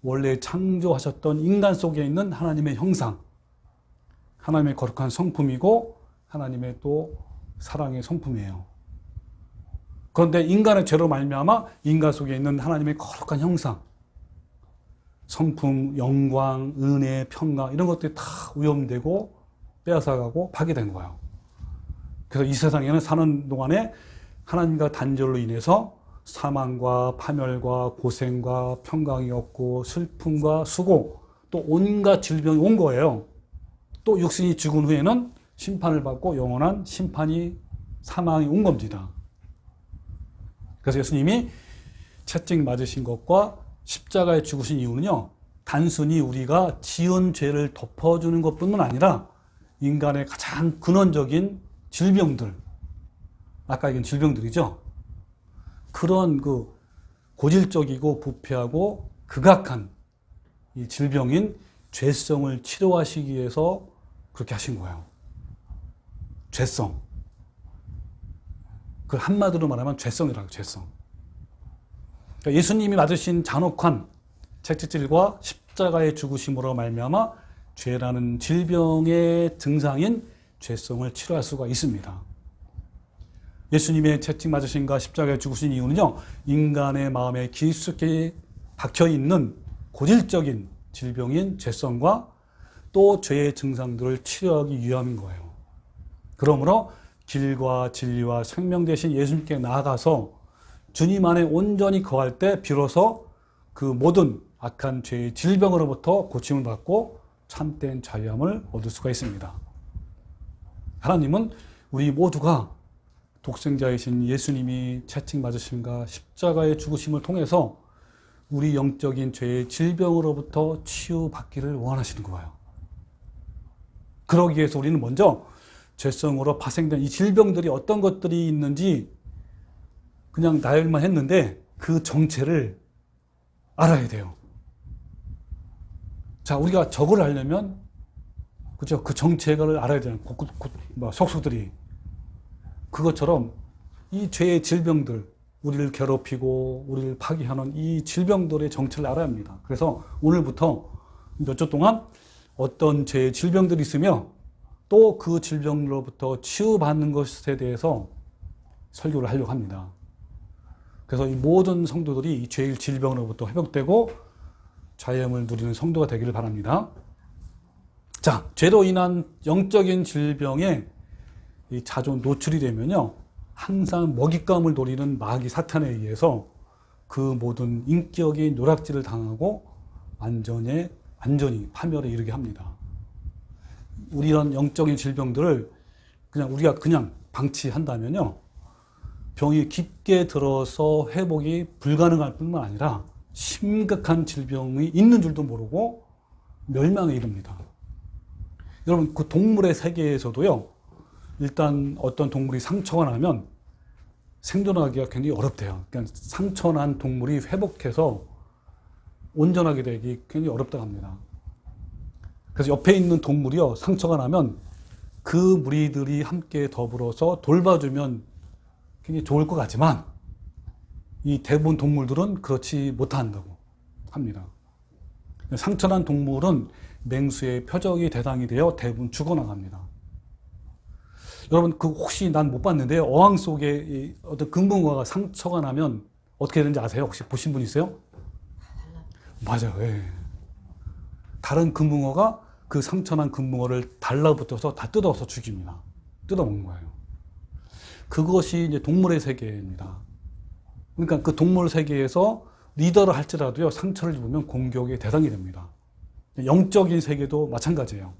원래 창조하셨던 인간 속에 있는 하나님의 형상, 하나님의 거룩한 성품이고 하나님의 또 사랑의 성품이에요. 그런데 인간의 죄로 말미암아 인간 속에 있는 하나님의 거룩한 형상, 성품, 영광, 은혜, 평강 이런 것들이 다 오염되고 빼앗아가고 파괴된 거예요. 그래서 이 세상에는 사는 동안에 하나님과 단절로 인해서 사망과 파멸과 고생과 평강이 없고 슬픔과 수고 또 온갖 질병이 온 거예요. 또 육신이 죽은 후에는 심판을 받고 영원한 심판이 사망이 온 겁니다. 그래서 예수님이 채찍 맞으신 것과 십자가에 죽으신 이유는요, 단순히 우리가 지은 죄를 덮어주는 것뿐만 아니라 인간의 가장 근원적인 질병들, 아까 얘기한 질병들이죠. 그런 그 고질적이고 부패하고 극악한 이 질병인 죄성을 치료하시기 위해서 그렇게 하신 거예요. 죄성. 그 한마디로 말하면 죄성이라고, 죄성. 그러니까 예수님이 맞으신 잔혹한 채찍질과 십자가의 죽으심으로 말미암아 죄라는 질병의 증상인 죄성을 치료할 수가 있습니다. 예수님의 채찍 맞으심과 십자가에 죽으신 이유는요, 인간의 마음에 깊숙이 박혀있는 고질적인 질병인 죄성과 또 죄의 증상들을 치료하기 위함인 거예요. 그러므로 길과 진리와 생명 되신 예수님께 나아가서 주님 안에 온전히 거할 때 비로소 그 모든 악한 죄의 질병으로부터 고침을 받고 참된 자유함을 얻을 수가 있습니다. 하나님은 우리 모두가 독생자이신 예수님이 채찍 맞으심과 십자가의 죽으심을 통해서 우리 영적인 죄의 질병으로부터 치유받기를 원하시는 거예요. 그러기 위해서 우리는 먼저 죄성으로 파생된 이 질병들이 어떤 것들이 있는지 그냥 나열만 했는데 그 정체를 알아야 돼요. 자, 우리가 저걸 알려면, 그죠? 그 정체를 알아야 되는 속수들이. 그것처럼 이 죄의 질병들, 우리를 괴롭히고 우리를 파괴하는 이 질병들의 정체를 알아야 합니다. 그래서 오늘부터 몇 주 동안 어떤 죄의 질병들이 있으며 또 그 질병으로부터 치유받는 것에 대해서 설교를 하려고 합니다. 그래서 이 모든 성도들이 이 죄의 질병으로부터 회복되고 자유함을 누리는 성도가 되기를 바랍니다. 자, 죄로 인한 영적인 질병에 자주 노출이 되면요, 항상 먹잇감을 노리는 마귀 사탄에 의해서 그 모든 인격의 노략질을 당하고 완전히 파멸에 이르게 합니다. 우리 이런 영적인 질병들을 우리가 그냥 방치한다면요, 병이 깊게 들어서 회복이 불가능할 뿐만 아니라 심각한 질병이 있는 줄도 모르고 멸망에 이릅니다. 여러분, 그 동물의 세계에서도요, 일단 어떤 동물이 상처가 나면 생존하기가 굉장히 어렵대요. 그러니까 상처난 동물이 회복해서 온전하게 되기 굉장히 어렵다고 합니다. 그래서 옆에 있는 동물이요, 상처가 나면 그 무리들이 함께 더불어서 돌봐주면 굉장히 좋을 것 같지만 이 대부분 동물들은 그렇지 못한다고 합니다. 상처난 동물은 맹수의 표적이 대상이 되어 대부분 죽어나갑니다. 여러분, 그 혹시 난 못 봤는데요, 어항 속에 어떤 금붕어가 상처가 나면 어떻게 되는지 아세요? 혹시 보신 분 있어요? 맞아요. 예. 다른 금붕어가 그 상처난 금붕어를 달라붙어서 다 뜯어서 죽입니다. 뜯어먹는 거예요. 그것이 이제 동물의 세계입니다. 그러니까 그 동물 세계에서 리더를 할지라도요, 상처를 입으면 공격의 대상이 됩니다. 영적인 세계도 마찬가지예요.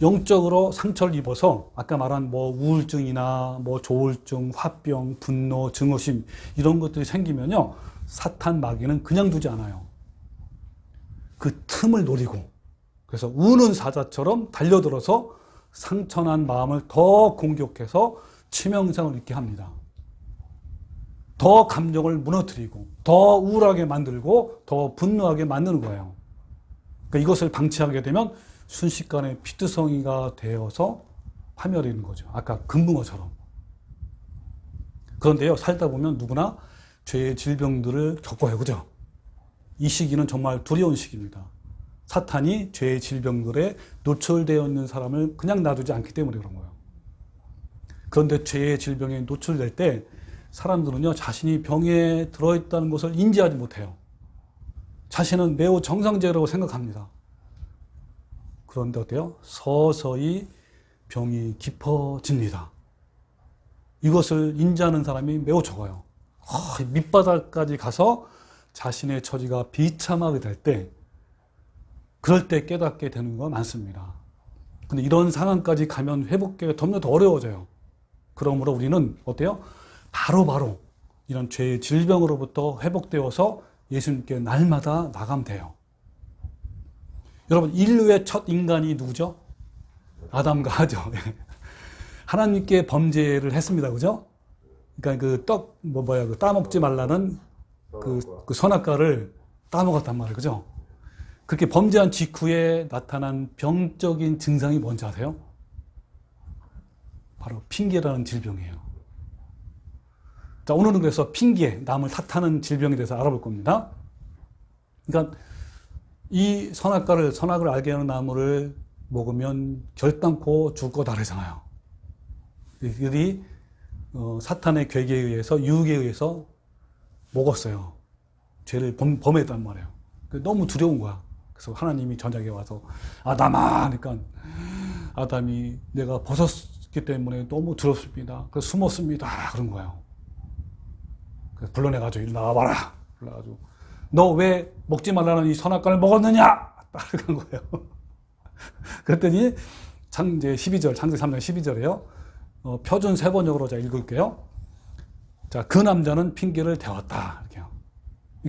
영적으로 상처를 입어서 아까 말한 우울증이나 조울증, 화병, 분노, 증오심 이런 것들이 생기면요, 사탄 마귀는 그냥 두지 않아요. 그 틈을 노리고, 그래서 우는 사자처럼 달려들어서 상처난 마음을 더 공격해서 치명상을 입게 합니다. 더 감정을 무너뜨리고 더 우울하게 만들고 더 분노하게 만드는 거예요. 이것을 방치하게 되면 순식간에 피투성이가 되어서 파멸이 있는 거죠. 아까 금붕어처럼. 그런데요, 살다 보면 누구나 죄의 질병들을 겪어요. 그죠? 이 시기는 정말 두려운 시기입니다. 사탄이 죄의 질병들에 노출되어 있는 사람을 그냥 놔두지 않기 때문에 그런 거예요. 그런데 죄의 질병에 노출될 때 사람들은요, 자신이 병에 들어있다는 것을 인지하지 못해요. 자신은 매우 정상적이라고 생각합니다. 그런데 어때요? 서서히 병이 깊어집니다. 이것을 인지하는 사람이 매우 적어요. 밑바닥까지 가서 자신의 처지가 비참하게 될 때, 그럴 때 깨닫게 되는 건 많습니다. 근데 이런 상황까지 가면 회복하기가 점점 더 어려워져요. 그러므로 우리는 어때요? 바로바로 이런 죄의 질병으로부터 회복되어서 예수님께 날마다 나가면 돼요. 여러분, 인류의 첫 인간이 누구죠? 아담과 하죠. 하나님께 범죄를 했습니다. 그죠? 그러니까 따먹지 말라는 그 선악과를 따먹었단 말이에요. 그죠? 그렇게 범죄한 직후에 나타난 병적인 증상이 뭔지 아세요? 바로 핑계라는 질병이에요. 자, 오늘은 그래서 핑계, 남을 탓하는 질병에 대해서 알아볼 겁니다. 그러니까 이 선악을 알게 하는 나무를 먹으면 결단코 죽을 거다 그러잖아요. 이들이 사탄의 괴계에 의해서, 유혹에 의해서 먹었어요. 죄를 범했단 말이에요. 너무 두려운 거야. 그래서 하나님이 저녁에 와서 아담아 하니까 아담이 내가 벗었기 때문에 너무 두렵습니다. 그래서 숨었습니다. 그런 거예요. 그래서 불러내가지고 이리 나와봐라. 불러가지고 너 왜 먹지 말라는 이 선악과를 먹었느냐? 딱 그런 거예요. 그랬더니 창세 12절, 창세 3장 12절에요. 표준 3번역으로 제가 읽을게요. 자, 그 남자는 핑계를 대었다. 이렇게요.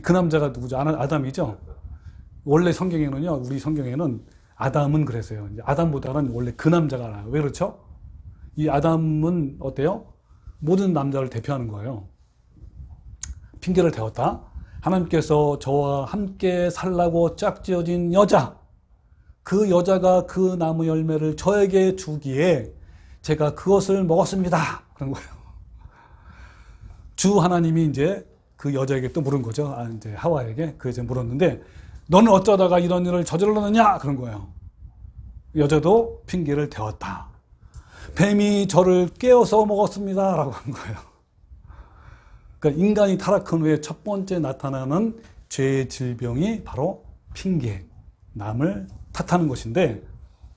그 남자가 누구죠? 아담이죠? 원래 성경에는요, 우리 성경에는 아담은 그랬어요. 이제 아담보다는 원래 그 남자가 나와요. 왜 그렇죠? 이 아담은 어때요? 모든 남자를 대표하는 거예요. 핑계를 대었다. 하나님께서 저와 함께 살라고 짝지어진 여자, 그 여자가 그 나무 열매를 저에게 주기에 제가 그것을 먹었습니다. 그런 거예요. 주 하나님이 이제 그 여자에게 또 물은 거죠. 이제 하와에게 그 이제 물었는데 너는 어쩌다가 이런 일을 저질렀느냐? 그런 거예요. 여자도 핑계를 대었다. 뱀이 저를 깨워서 먹었습니다. 라고 한 거예요. 그러니까 인간이 타락한 후에 첫 번째 나타나는 죄의 질병이 바로 핑계, 남을 탓하는 것인데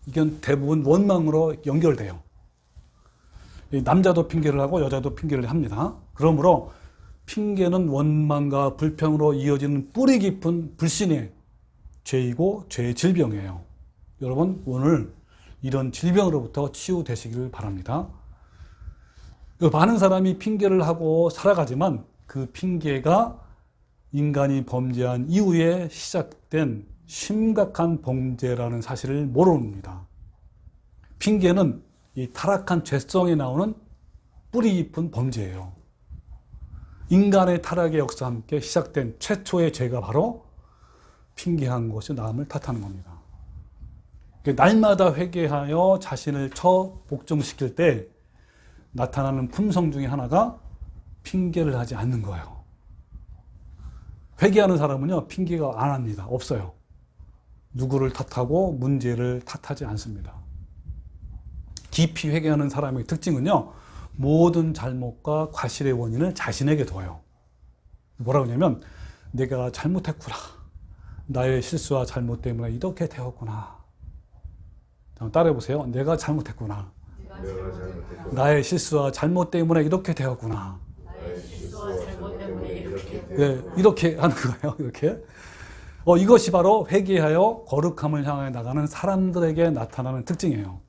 이건 대부분 원망으로 연결돼요. 남자도 핑계를 하고 여자도 핑계를 합니다. 그러므로 핑계는 원망과 불평으로 이어지는 뿌리 깊은 불신의 죄이고 죄의 질병이에요. 여러분, 오늘 이런 질병으로부터 치유되시기를 바랍니다. 많은 사람이 핑계를 하고 살아가지만 그 핑계가 인간이 범죄한 이후에 시작된 심각한 범죄라는 사실을 모릅니다. 핑계는 이 타락한 죄성에 나오는 뿌리 깊은 범죄예요. 인간의 타락의 역사와 함께 시작된 최초의 죄가 바로 핑계한 것이 남을 탓하는 겁니다. 날마다 회개하여 자신을 복종시킬 때 나타나는 품성 중에 하나가 핑계를 하지 않는 거예요. 회개하는 사람은요, 핑계가 안 합니다. 없어요. 누구를 탓하고 문제를 탓하지 않습니다. 깊이 회개하는 사람의 특징은요, 모든 잘못과 과실의 원인을 자신에게 둬요. 뭐라고 하냐면, 내가 잘못했구나. 나의 실수와 잘못 때문에 이렇게 되었구나. 따라해보세요. 내가 잘못했구나. 나의 실수와 잘못 때문에 이렇게 되었구나. 네, 이렇게 하는 거예요. 이렇게. 이것이 바로 회개하여 거룩함을 향해 나가는 사람들에게 나타나는 특징이에요.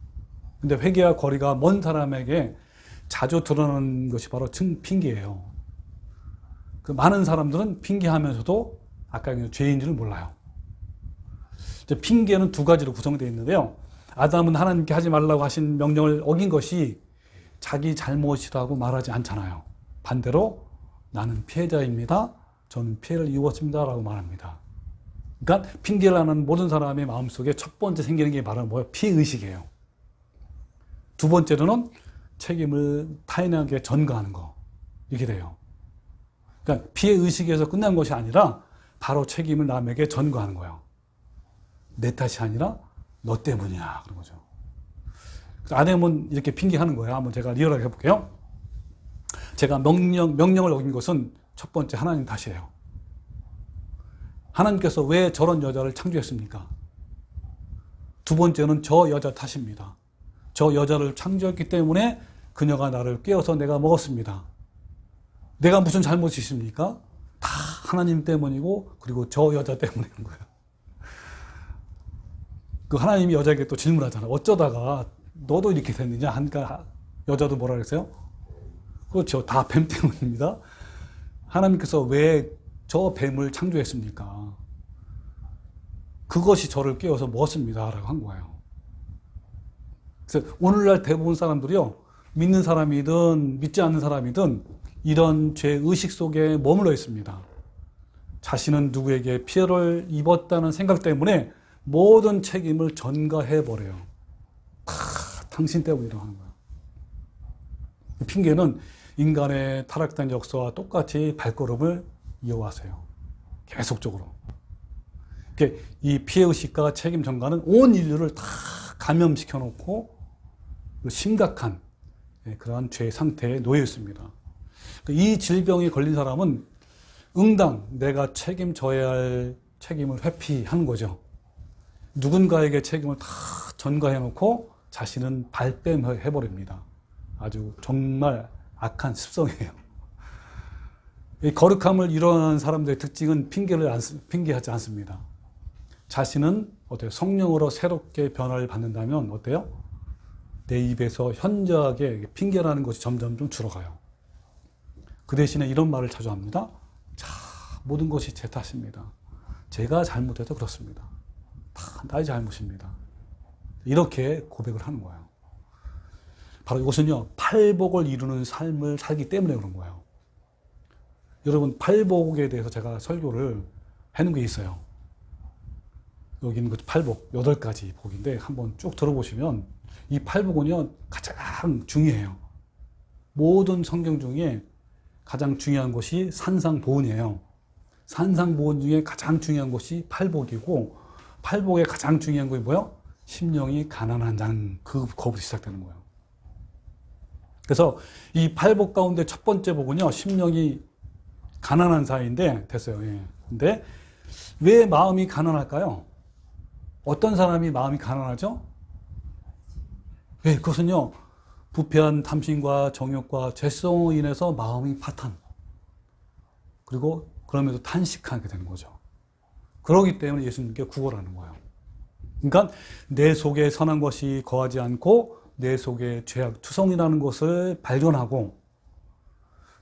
근데 회개와 거리가 먼 사람에게 자주 드러나는 것이 바로 핑계예요. 그 많은 사람들은 핑계하면서도 아까 죄인 줄을 몰라요. 이제 핑계는 두 가지로 구성되어 있는데요. 아담은 하나님께 하지 말라고 하신 명령을 어긴 것이 자기 잘못이라고 말하지 않잖아요. 반대로 나는 피해자입니다. 저는 피해를 입었습니다. 라고 말합니다. 그러니까 핑계를 하는 모든 사람의 마음속에 첫 번째 생기는 게 바로 뭐예요? 피해의식이에요. 두 번째로는 책임을 타인에게 전가하는 거. 이렇게 돼요. 그러니까 피해의식에서 끝난 것이 아니라 바로 책임을 남에게 전가하는 거예요. 내 탓이 아니라 너 때문이야. 그런 거죠. 아내는 이렇게 핑계하는 거예요. 한번 제가 리얼하게 해볼게요. 제가 명령을 어긴 것은 첫 번째 하나님 탓이에요. 하나님께서 왜 저런 여자를 창조했습니까? 두 번째는 저 여자 탓입니다. 저 여자를 창조했기 때문에 그녀가 나를 깨워서 내가 먹었습니다. 내가 무슨 잘못이 있습니까? 다 하나님 때문이고 그리고 저 여자 때문인 거예요. 그 하나님이 여자에게 또 질문하잖아요. 어쩌다가 너도 이렇게 됐느냐 하니까 여자도 뭐라 그랬어요? 그렇죠. 다 뱀 때문입니다. 하나님께서 왜 저 뱀을 창조했습니까? 그것이 저를 깨워서 먹었습니다. 라고 한 거예요. 그래서 오늘날 대부분 사람들이요. 믿는 사람이든 믿지 않는 사람이든 이런 죄의식 속에 머물러 있습니다. 자신은 누구에게 피해를 입었다는 생각 때문에 모든 책임을 전가해버려요. 다 당신 때문에 일어나는 거예요. 핑계는 인간의 타락된 역사와 똑같이 발걸음을 이어왔어요. 계속적으로. 이 피해의식과 책임 전가는 온 인류를 다 감염시켜 놓고 심각한 그러한 죄 상태에 놓여 있습니다. 이 질병에 걸린 사람은 응당 내가 책임져야 할 책임을 회피하는 거죠. 누군가에게 책임을 다 전가해 놓고 자신은 발뺌해버립니다. 아주 정말 악한 습성이에요. 이 거룩함을 이뤄낸 사람들의 특징은 핑계하지 않습니다. 자신은 어때요? 성령으로 새롭게 변화를 받는다면 어때요? 내 입에서 현저하게 핑계라는 것이 점점 좀 줄어가요. 그 대신에 이런 말을 자주 합니다. 자, 모든 것이 제 탓입니다. 제가 잘못해서 그렇습니다. 다 나의 잘못입니다. 이렇게 고백을 하는 거예요. 바로 이것은요, 팔복을 이루는 삶을 살기 때문에 그런 거예요. 여러분, 팔복에 대해서 제가 설교를 해놓은 게 있어요. 여기는 그 팔복, 8가지 복인데 한번 쭉 들어보시면 이 팔복은요, 가장 중요해요. 모든 성경 중에 가장 중요한 것이 산상보훈이에요. 산상보훈 중에 가장 중요한 것이 팔복이고, 팔복의 가장 중요한 것이 뭐예요? 심령이 가난한 장, 거부터 시작되는 거예요. 그래서 이 팔복 가운데 첫 번째 복은요, 심령이 가난한 사이인데 됐어요. 예. 근데 왜 마음이 가난할까요? 어떤 사람이 마음이 가난하죠? 예, 그것은요, 부패한 탐심과 정욕과 죄성으로 인해서 마음이 파탄. 그리고 그러면서 탄식하게 되는 거죠. 그렇기 때문에 예수님께 구걸하는 거예요. 그러니까 내 속에 선한 것이 거하지 않고 내 속에 죄악, 투성이라는 것을 발견하고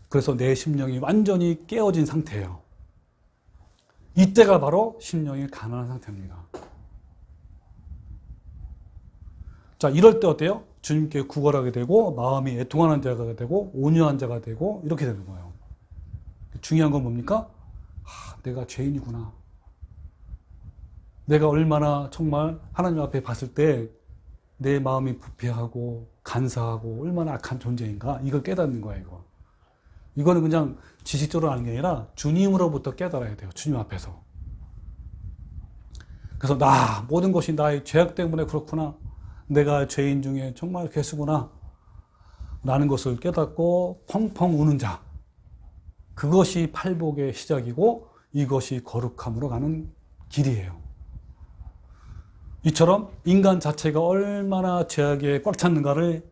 그래서 내 심령이 완전히 깨어진 상태예요. 이때가 바로 심령이 가난한 상태입니다. 자, 이럴 때 어때요? 주님께 구걸하게 되고 마음이 애통하는 자가 되고 온유한 자가 되고 이렇게 되는 거예요. 중요한 건 뭡니까? 내가 죄인이구나. 내가 얼마나 정말 하나님 앞에 봤을 때 내 마음이 부패하고 간사하고 얼마나 악한 존재인가 이걸 깨닫는 거예요. 이거는 그냥 지식적으로 아는 게 아니라 주님으로부터 깨달아야 돼요. 주님 앞에서. 그래서 모든 것이 나의 죄악 때문에 그렇구나. 내가 죄인 중에 정말 괴수구나. 라는 것을 깨닫고 펑펑 우는 자. 그것이 팔복의 시작이고 이것이 거룩함으로 가는 길이에요. 이처럼 인간 자체가 얼마나 죄악에 꽉 찼는가를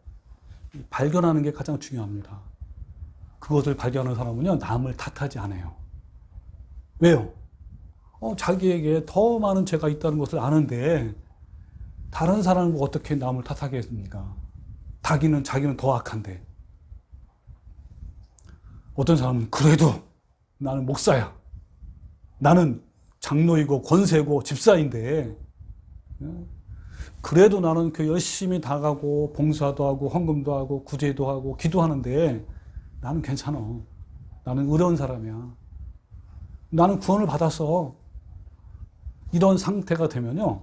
발견하는 게 가장 중요합니다. 그것을 발견하는 사람은요, 남을 탓하지 않아요. 왜요? 자기에게 더 많은 죄가 있다는 것을 아는데 다른 사람을 어떻게 남을 탓하겠습니까? 자기는 더 악한데. 어떤 사람은 그래도 나는 목사야. 나는 장로이고 권세고 집사인데 그래도 나는 그 열심히 다가고 봉사도 하고 헌금도 하고 구제도 하고 기도하는데 나는 괜찮아. 나는 의로운 사람이야. 나는 구원을 받았어. 이런 상태가 되면요,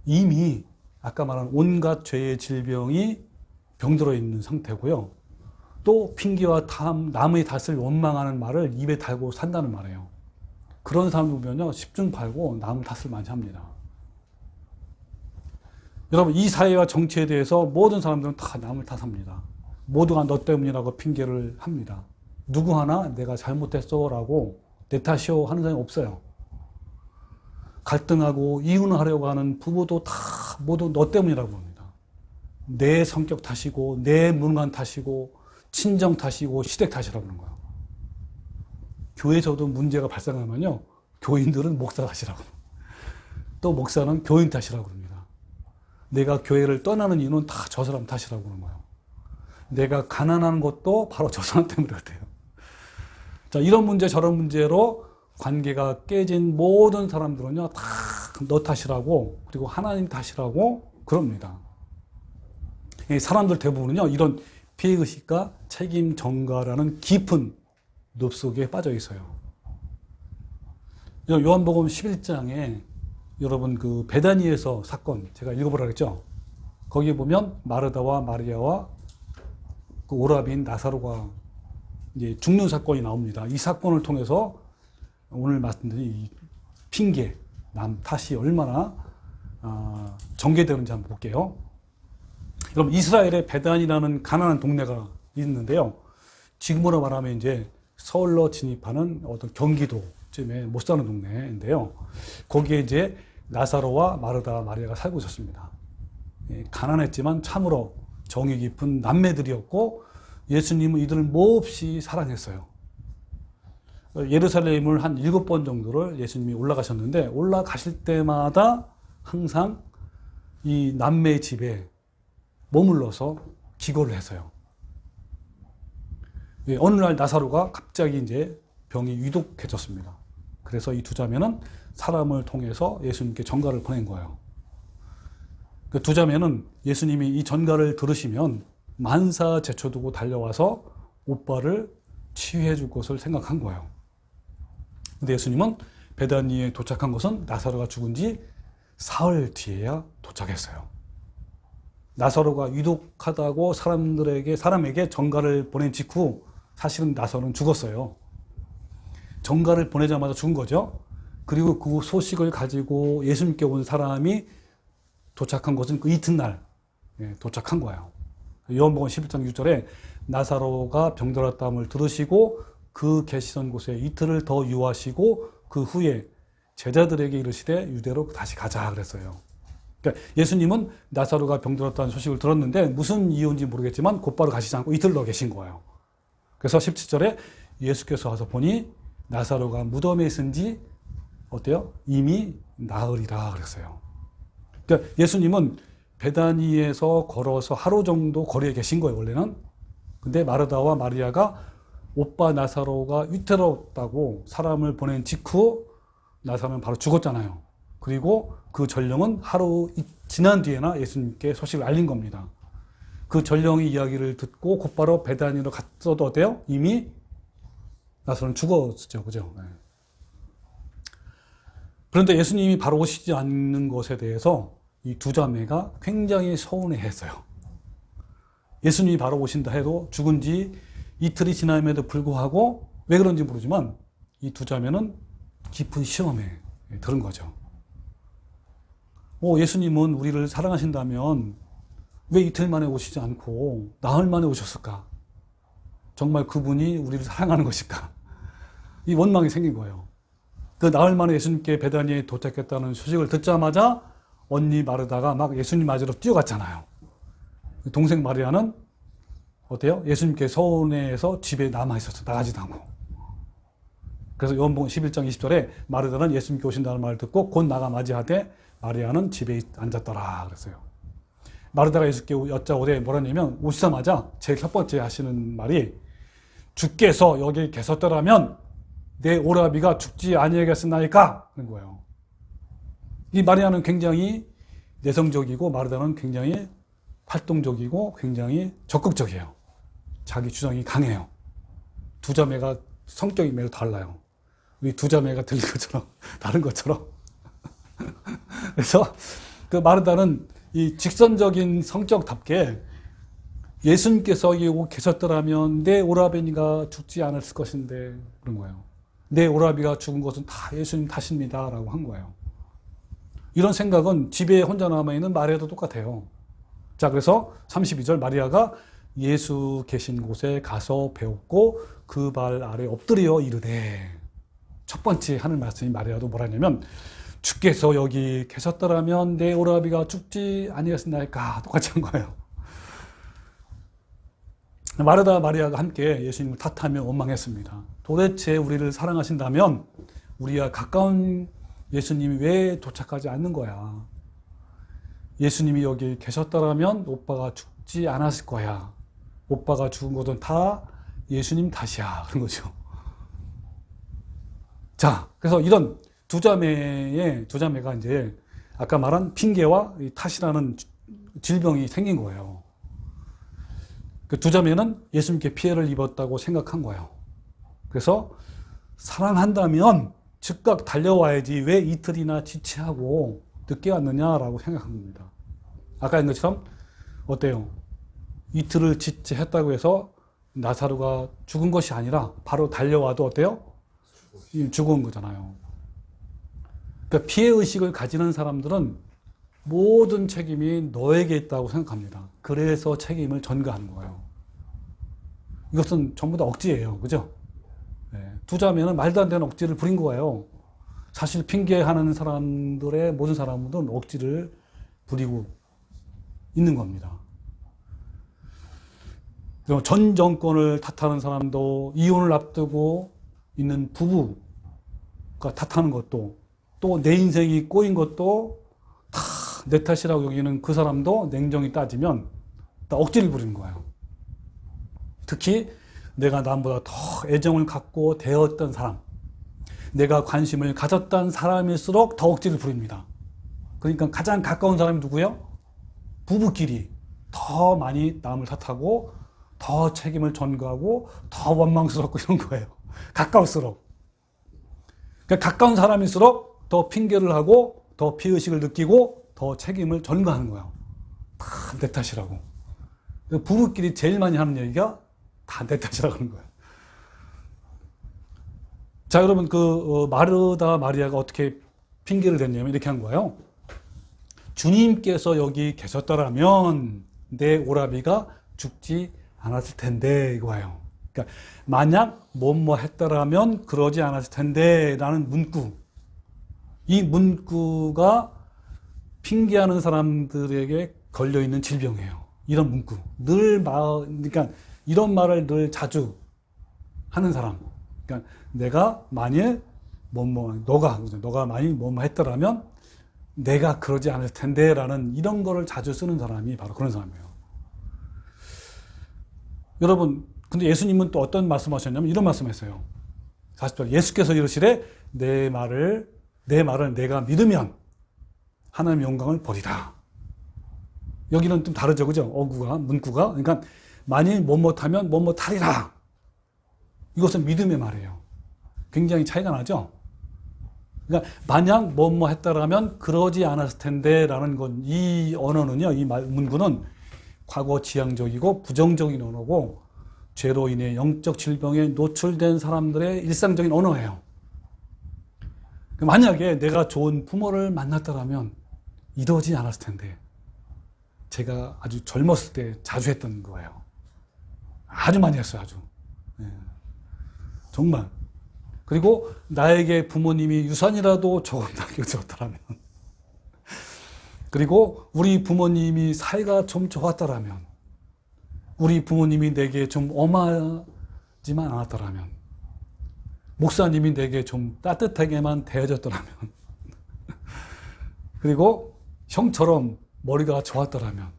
이미 아까 말한 온갖 죄의 질병이 병들어 있는 상태고요. 또 핑계와 탐, 남의 탓을 원망하는 말을 입에 달고 산다는 말이에요. 그런 사람들 보면요, 10중 팔고 남의 탓을 많이 합니다. 여러분, 이 사회와 정치에 대해서 모든 사람들은 다 남을 탓합니다. 모두가 너 때문이라고 핑계를 합니다. 누구 하나 내가 잘못했어 라고 내 탓이요 하는 사람이 없어요. 갈등하고 이혼하려고 하는 부부도 다 모두 너 때문이라고 합니다. 내 성격 탓이고 내 무능한 탓이고 친정 탓이고 시댁 탓이라고 하는 거예요. 교회에서도 문제가 발생하면요, 교인들은 목사 탓이라고, 또 목사는 교인 탓이라고 합니다. 내가 교회를 떠나는 이유는 다 저 사람 탓이라고 하는 거예요. 내가 가난한 것도 바로 저 사람 때문에 그래요. 자, 이런 문제 저런 문제로 관계가 깨진 모든 사람들은요, 다 너 탓이라고, 그리고 하나님 탓이라고 그럽니다. 사람들 대부분은요, 이런 피해의식과 책임 전가라는 깊은 늪 속에 빠져 있어요. 요한복음 11장에 여러분 그 베다니에서 사건 제가 읽어보라 그랬죠. 거기에 보면 마르다와 마리아와 그 오라비인 나사로가 이제 죽는 사건이 나옵니다. 이 사건을 통해서 오늘 말씀드린 이 핑계, 남 탓이 얼마나 전개되는지 한번 볼게요. 여러분, 이스라엘에 베단이라는 가난한 동네가 있는데요. 지금으로 말하면 이제 서울로 진입하는 어떤 경기도쯤에 못 사는 동네인데요. 거기에 이제 나사로와 마르다, 마리아가 살고 있었습니다. 가난했지만 참으로 정이 깊은 남매들이었고 예수님은 이들을 몹시 사랑했어요. 예루살렘을 한 7번 정도를 예수님이 올라가셨는데 올라가실 때마다 항상 이 남매의 집에 머물러서 기도를 했어요. 어느 날 나사로가 갑자기 이제 병이 위독해졌습니다. 그래서 이 두 자매는 사람을 통해서 예수님께 전가를 보낸 거예요. 그 두 자매는 예수님이 이 전가를 들으시면 만사 제쳐두고 달려와서 오빠를 치유해 줄 것을 생각한 거예요. 근데 예수님은 베다니에 도착한 것은 나사로가 죽은 지 사흘 뒤에야 도착했어요. 나사로가 위독하다고 사람에게 전가를 보낸 직후 사실은 나사로는 죽었어요. 전가를 보내자마자 죽은 거죠. 그리고 그 소식을 가지고 예수님께 온 사람이 도착한 것은 그 이튿날 도착한 거예요. 요한복음 11장 6절에 나사로가 병들었다함을 들으시고 그 계시던 곳에 이틀을 더 유하시고 그 후에 제자들에게 이르시되 유대로 다시 가자 그랬어요. 그러니까 예수님은 나사로가 병들었다는 소식을 들었는데 무슨 이유인지 모르겠지만 곧바로 가시지 않고 이틀 더 계신 거예요. 그래서 17절에 예수께서 와서 보니 나사로가 무덤에 있은 지 어때요? 이미 나으리라 그랬어요. 그러니까 예수님은 베다니에서 걸어서 하루 정도 거리에 계신 거예요, 원래는. 근데 마르다와 마리아가 오빠 나사로가 위태롭다고 사람을 보낸 직후 나사로는 바로 죽었잖아요. 그리고 그 전령은 하루 지난 뒤에나 예수님께 소식을 알린 겁니다. 그 전령의 이야기를 듣고 곧바로 베다니로 갔어도 어때요? 이미 나사로는 죽었죠, 그죠? 네. 그런데 예수님이 바로 오시지 않는 것에 대해서 이 두 자매가 굉장히 서운해했어요. 예수님이 바로 오신다 해도 죽은 지 이틀이 지남에도 불구하고 왜 그런지 모르지만 이 두 자매는 깊은 시험에 들은 거죠. 예수님은 우리를 사랑하신다면 왜 이틀 만에 오시지 않고 나흘 만에 오셨을까? 정말 그분이 우리를 사랑하는 것일까? 이 원망이 생긴 거예요. 그 나흘 만에 예수님께 베다니에 도착했다는 소식을 듣자마자 언니 마르다가 막 예수님 맞으러 뛰어갔잖아요. 동생 마리아는 어때요? 예수님께 서운해서 집에 남아있었어. 나가지도 않고. 그래서 요한복음 11장 20절에 마르다는 예수님께 오신다는 말을 듣고 곧 나가 맞이하되 마리아는 집에 앉았더라 그랬어요. 마르다가 예수께 여짜오되 뭐라냐면 오시자마자 제일 첫 번째 하시는 말이 주께서 여기 계셨더라면 내 오라비가 죽지 아니하겠으나이까 하는 거예요. 이 마리아는 굉장히 내성적이고 마르다는 굉장히 활동적이고 굉장히 적극적이에요. 자기 주장이 강해요. 두 자매가 성격이 매우 달라요. 우리 두 자매가 들린 것처럼 다른 것처럼 그래서 그 마르다는 이 직선적인 성격답게 예수님께서 여기 계셨더라면 내 오라버니가 죽지 않았을 것인데 그런 거예요. 내 오라비가 죽은 것은 다 예수님 탓입니다 라고 한 거예요. 이런 생각은 집에 혼자 남아있는 마리아도 똑같아요. 자, 그래서 32절 마리아가 예수 계신 곳에 가서 배웠고 그 발 아래 엎드려 이르되, 첫 번째 하는 말씀이 마리아도 뭐라냐면 주께서 여기 계셨더라면 내 오라비가 죽지 아니었나이까, 똑같이 한 거예요. 마르다 마리아가 함께 예수님을 탓하며 원망했습니다. 도대체 우리를 사랑하신다면 우리와 가까운 예수님이 왜 도착하지 않는 거야? 예수님이 여기 계셨더라면 오빠가 죽지 않았을 거야. 오빠가 죽은 것은 다 예수님 탓이야. 그런 거죠. 자, 그래서 이런 두 자매가 이제 아까 말한 핑계와 탓이라는 질병이 생긴 거예요. 그 두 자매는 예수님께 피해를 입었다고 생각한 거예요. 그래서 사랑한다면 즉각 달려와야지 왜 이틀이나 지체하고 늦게 왔느냐라고 생각한 겁니다. 아까 한 것처럼 어때요? 이틀을 지체했다고 해서 나사로가 죽은 것이 아니라 바로 달려와도 어때요? 죽은 거잖아요. 그러니까 피해의식을 가지는 사람들은 모든 책임이 너에게 있다고 생각합니다. 그래서 책임을 전가하는 거예요. 이것은 전부 다 억지예요. 그죠? 네. 두 자매는 말도 안 되는 억지를 부린 거예요. 사실 핑계하는 사람들의 모든 사람들은 억지를 부리고 있는 겁니다. 전 정권을 탓하는 사람도, 이혼을 앞두고 있는 부부가 탓하는 것도, 또 내 인생이 꼬인 것도 다 내 탓이라고 여기는 그 사람도 냉정히 따지면 다 억지를 부리는 거예요. 특히 내가 남보다 더 애정을 갖고 대했던 사람, 내가 관심을 가졌던 사람일수록 더 억지를 부립니다. 그러니까 가장 가까운 사람이 누구예요? 부부끼리 더 많이 남을 탓하고 더 책임을 전가하고 더 원망스럽고 이런 거예요. 가까울수록. 그러니까 가까운 사람일수록 더 핑계를 하고 더 피의식을 느끼고 더 책임을 전가하는 거예요. 다 내 탓이라고. 부부끼리 제일 많이 하는 얘기가 다 내 탓이라고 하는 거예요. 자, 여러분, 마르다 마리아가 어떻게 핑계를 댔냐면 이렇게 한 거예요. 주님께서 여기 계셨더라면 내 오라비가 죽지 않았을 텐데, 이거예요. 그러니까 만약 뭐뭐 했더라면 그러지 않았을 텐데 라는 문구, 이 문구가 핑계하는 사람들에게 걸려있는 질병이에요. 이런 문구. 그러니까 이런 말을 늘 자주 하는 사람. 그러니까 내가 만일 너가 만일 뭐뭐 했더라면 내가 그러지 않을 텐데 라는 이런 거를 자주 쓰는 사람이 바로 그런 사람이에요. 여러분, 근데 예수님은 또 어떤 말씀하셨냐면 이런 말씀했어요. 40절, 예수께서 이르시되 내 말을 내가 믿으면 하나님의 영광을 버리라. 여기는 좀 다르죠, 그죠? 문구가. 그러니까 만일 못하면 못하리라. 이것은 믿음의 말이에요. 굉장히 차이가 나죠? 그러니까 만약 뭐뭐 했다라면 그러지 않았을 텐데 라는 건, 이 언어는요, 이 문구는 과거 지향적이고 부정적인 언어고 죄로 인해 영적 질병에 노출된 사람들의 일상적인 언어예요. 만약에 내가 좋은 부모를 만났다라면 이러지 않았을 텐데, 제가 아주 젊었을 때 자주 했던 거예요. 아주 많이 했어요, 아주. 네. 정말. 그리고 나에게 부모님이 유산이라도 조금 남겨줬더라면, 그리고 우리 부모님이 사이가 좀 좋았더라면, 우리 부모님이 내게 좀 엄하지만 않았더라면, 목사님이 내게 좀 따뜻하게만 대해줬더라면, 그리고 형처럼 머리가 좋았더라면,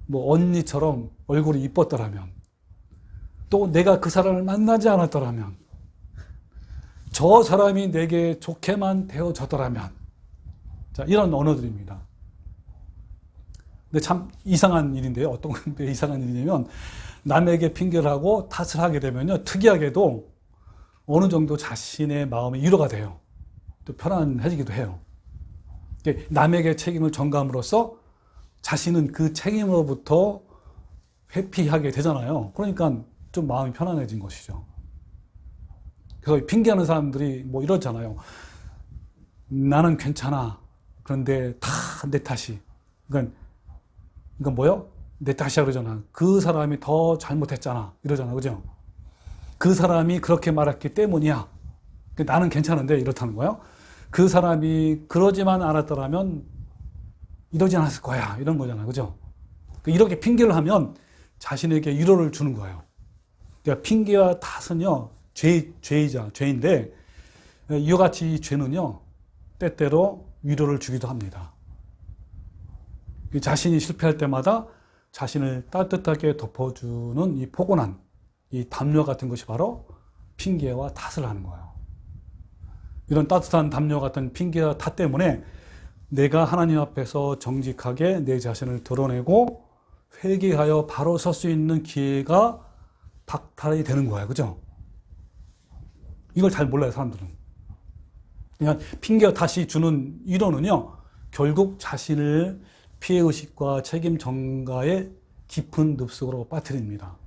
뭐 언니처럼 얼굴이 이뻤더라면, 또 내가 그 사람을 만나지 않았더라면, 저 사람이 내게 좋게만 대해줬더라면, 자, 이런 언어들입니다. 근데 참 이상한 일인데요. 어떤 건데 이상한 일이냐면, 남에게 핑계를 하고 탓을 하게 되면요, 특이하게도 어느 정도 자신의 마음의 위로가 돼요. 또 편안해지기도 해요. 남에게 책임을 전감으로써 자신은 그 책임으로부터 회피하게 되잖아요. 그러니까 좀 마음이 편안해진 것이죠. 그래서 핑계하는 사람들이 뭐 이러잖아요. 나는 괜찮아. 그런데 다 내 탓이. 그러니까 뭐요? 내 탓이야 그러잖아. 그 사람이 더 잘못했잖아. 이러잖아. 그죠? 그 사람이 그렇게 말했기 때문이야. 나는 괜찮은데 이렇다는 거예요. 그 사람이 그러지만 않았더라면 이러지 않았을 거야. 이런 거잖아. 그죠? 이렇게 핑계를 하면 자신에게 위로를 주는 거예요. 그러니까 핑계와 탓은요, 죄인데, 이와 같이 죄는요, 때때로 위로를 주기도 합니다. 자신이 실패할 때마다 자신을 따뜻하게 덮어주는 이 포근한, 이 담요 같은 것이 바로 핑계와 탓을 하는 거예요. 이런 따뜻한 담요 같은 핑계와 탓 때문에 내가 하나님 앞에서 정직하게 내 자신을 드러내고 회개하여 바로 설 수 있는 기회가 박탈이 되는 거예요. 그죠? 이걸 잘 몰라요, 사람들은. 그냥 핑계와 탓이 주는 위로는요, 결국 자신을 피해의식과 책임 전가의 깊은 늪속으로 빠뜨립니다.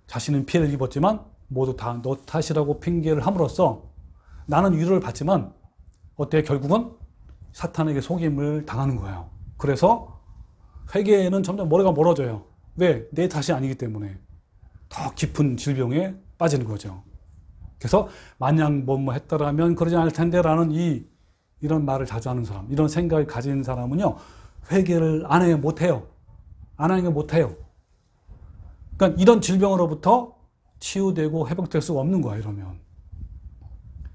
자신은 피해를 입었지만 모두 다 너 탓이라고 핑계를 함으로써 나는 위로를 받지만 어때? 결국은 사탄에게 속임을 당하는 거예요. 그래서 회개에는 점점 머리가 멀어져요. 왜? 내 탓이 아니기 때문에. 더 깊은 질병에 빠지는 거죠. 그래서 만약 뭐뭐 했더라면 그러지 않을 텐데 라는 이런 말을 자주 하는 사람, 이런 생각을 가진 사람은요, 회개를 안 해요, 못 해요. 안 하는 게 못 해요. 그러니까 이런 질병으로부터 치유되고 회복될 수가 없는 거야, 이러면.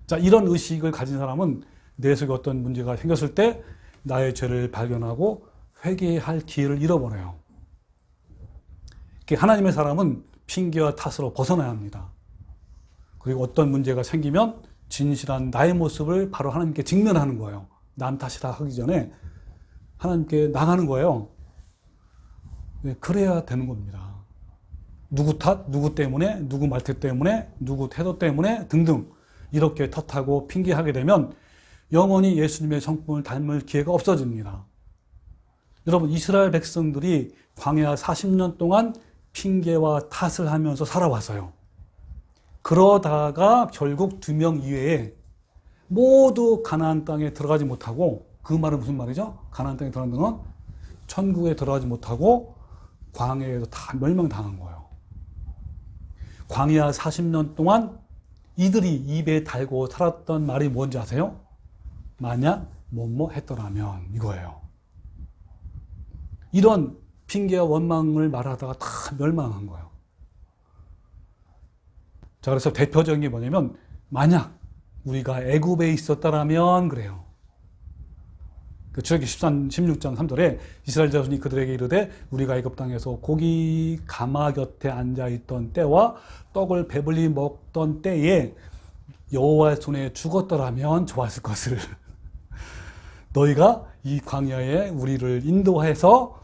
자, 이런 의식을 가진 사람은 내 속에 어떤 문제가 생겼을 때 나의 죄를 발견하고 회개할 기회를 잃어버려요. 하나님의 사람은 핑계와 탓으로 벗어나야 합니다. 그리고 어떤 문제가 생기면 진실한 나의 모습을 바로 하나님께 직면하는 거예요. 남 탓이라 하기 전에 하나님께 나가는 거예요. 그래야 되는 겁니다. 누구 탓, 누구 때문에, 누구 말투 때문에, 누구 태도 때문에 등등 이렇게 탓하고 핑계하게 되면 영원히 예수님의 성품을 닮을 기회가 없어집니다. 여러분, 이스라엘 백성들이 광야 40년 동안 핑계와 탓을 하면서 살아왔어요. 그러다가 결국 2명 이외에 모두 가나안 땅에 들어가지 못하고, 그 말은 무슨 말이죠? 가나안 땅에 들어가는 건 천국에 들어가지 못하고 광야에서 다 멸망당한 거예요. 광야 40년 동안 이들이 입에 달고 살았던 말이 뭔지 아세요? 만약 뭐뭐 했더라면, 이거예요. 이런 핑계와 원망을 말하다가 다 멸망한 거예요. 자, 그래서 대표적인 게 뭐냐면, 만약 우리가 애굽에 있었다라면 그래요. 출애굽기 16장 3절에 이스라엘 자손이 그들에게 이르되 우리가 애굽 땅에서 고기 가마 곁에 앉아있던 때와 떡을 배불리 먹던 때에 여호와의 손에 죽었더라면 좋았을 것을. 너희가 이 광야에 우리를 인도해서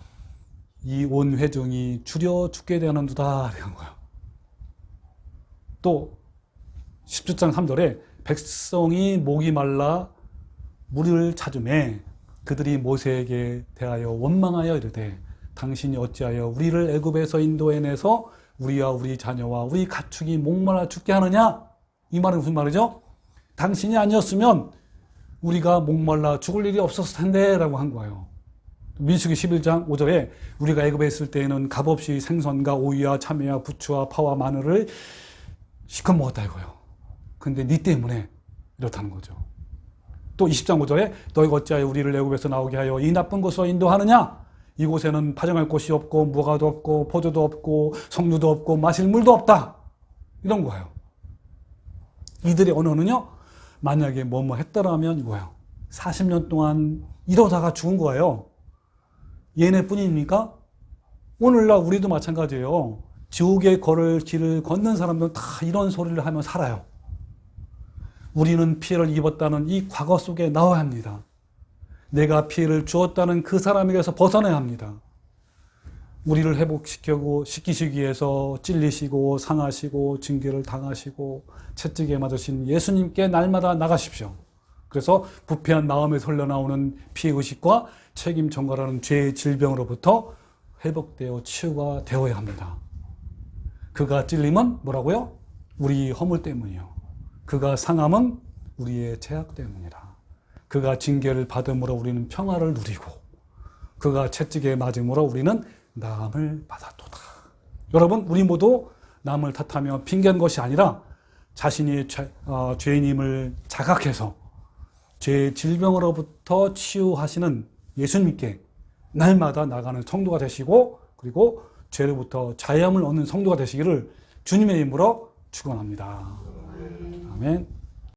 이 온 회중이 줄여 죽게 되는도다. 이런 거예요. 또 17장 3절에 백성이 목이 말라 물을 찾음에 그들이 모세에게 대하여 원망하여 이르되 당신이 어찌하여 우리를 애굽에서 인도해내서 우리와 우리 자녀와 우리 가축이 목말라 죽게 하느냐? 이 말은 무슨 말이죠? 당신이 아니었으면 우리가 목말라 죽을 일이 없었을 텐데 라고 한 거예요. 민수기 11장 5절에 우리가 애굽에 있을 때에는 값없이 생선과 오이와 참외와 부추와 파와 마늘을 시컷 먹었다 이거예요. 근데 네 때문에 이렇다는 거죠. 또 20장 5절에 너희가 어찌하여 우리를 애굽에서 나오게 하여 이 나쁜 곳으로 인도하느냐? 이곳에는 파종할 곳이 없고 무화과도 없고 포도도 없고 석류도 없고 마실 물도 없다. 이런 거예요. 이들의 언어는요, 만약에 뭐뭐 했더라면 이거예요. 40년 동안 이러다가 죽은 거예요. 얘네뿐입니까? 오늘날 우리도 마찬가지예요. 지옥의 걸을 길을 걷는 사람들은 다 이런 소리를 하며 살아요. 우리는 피해를 입었다는 이 과거 속에 나와야 합니다. 내가 피해를 주었다는 그 사람에게서 벗어나야 합니다. 우리를 회복시키시기 위해서 찔리시고 상하시고 징계를 당하시고 채찍에 맞으신 예수님께 날마다 나가십시오. 그래서 부패한 마음에서 흘러나오는 피해의식과 책임 전가라는 죄의 질병으로부터 회복되어 치유가 되어야 합니다. 그가 찔림은 뭐라고요? 우리 허물 때문이요. 그가 상함은 우리의 죄악 때문이라. 그가 징계를 받음으로 우리는 평화를 누리고 그가 채찍에 맞음으로 우리는 나음을 받았도다. 여러분, 우리 모두 남을 탓하며 핑계한 것이 아니라 자신이 죄인임을 자각해서 죄의 질병으로부터 치유하시는 예수님께 날마다 나가는 성도가 되시고 그리고 죄로부터 자유함을 얻는 성도가 되시기를 주님의 이름으로 축원합니다. 아멘.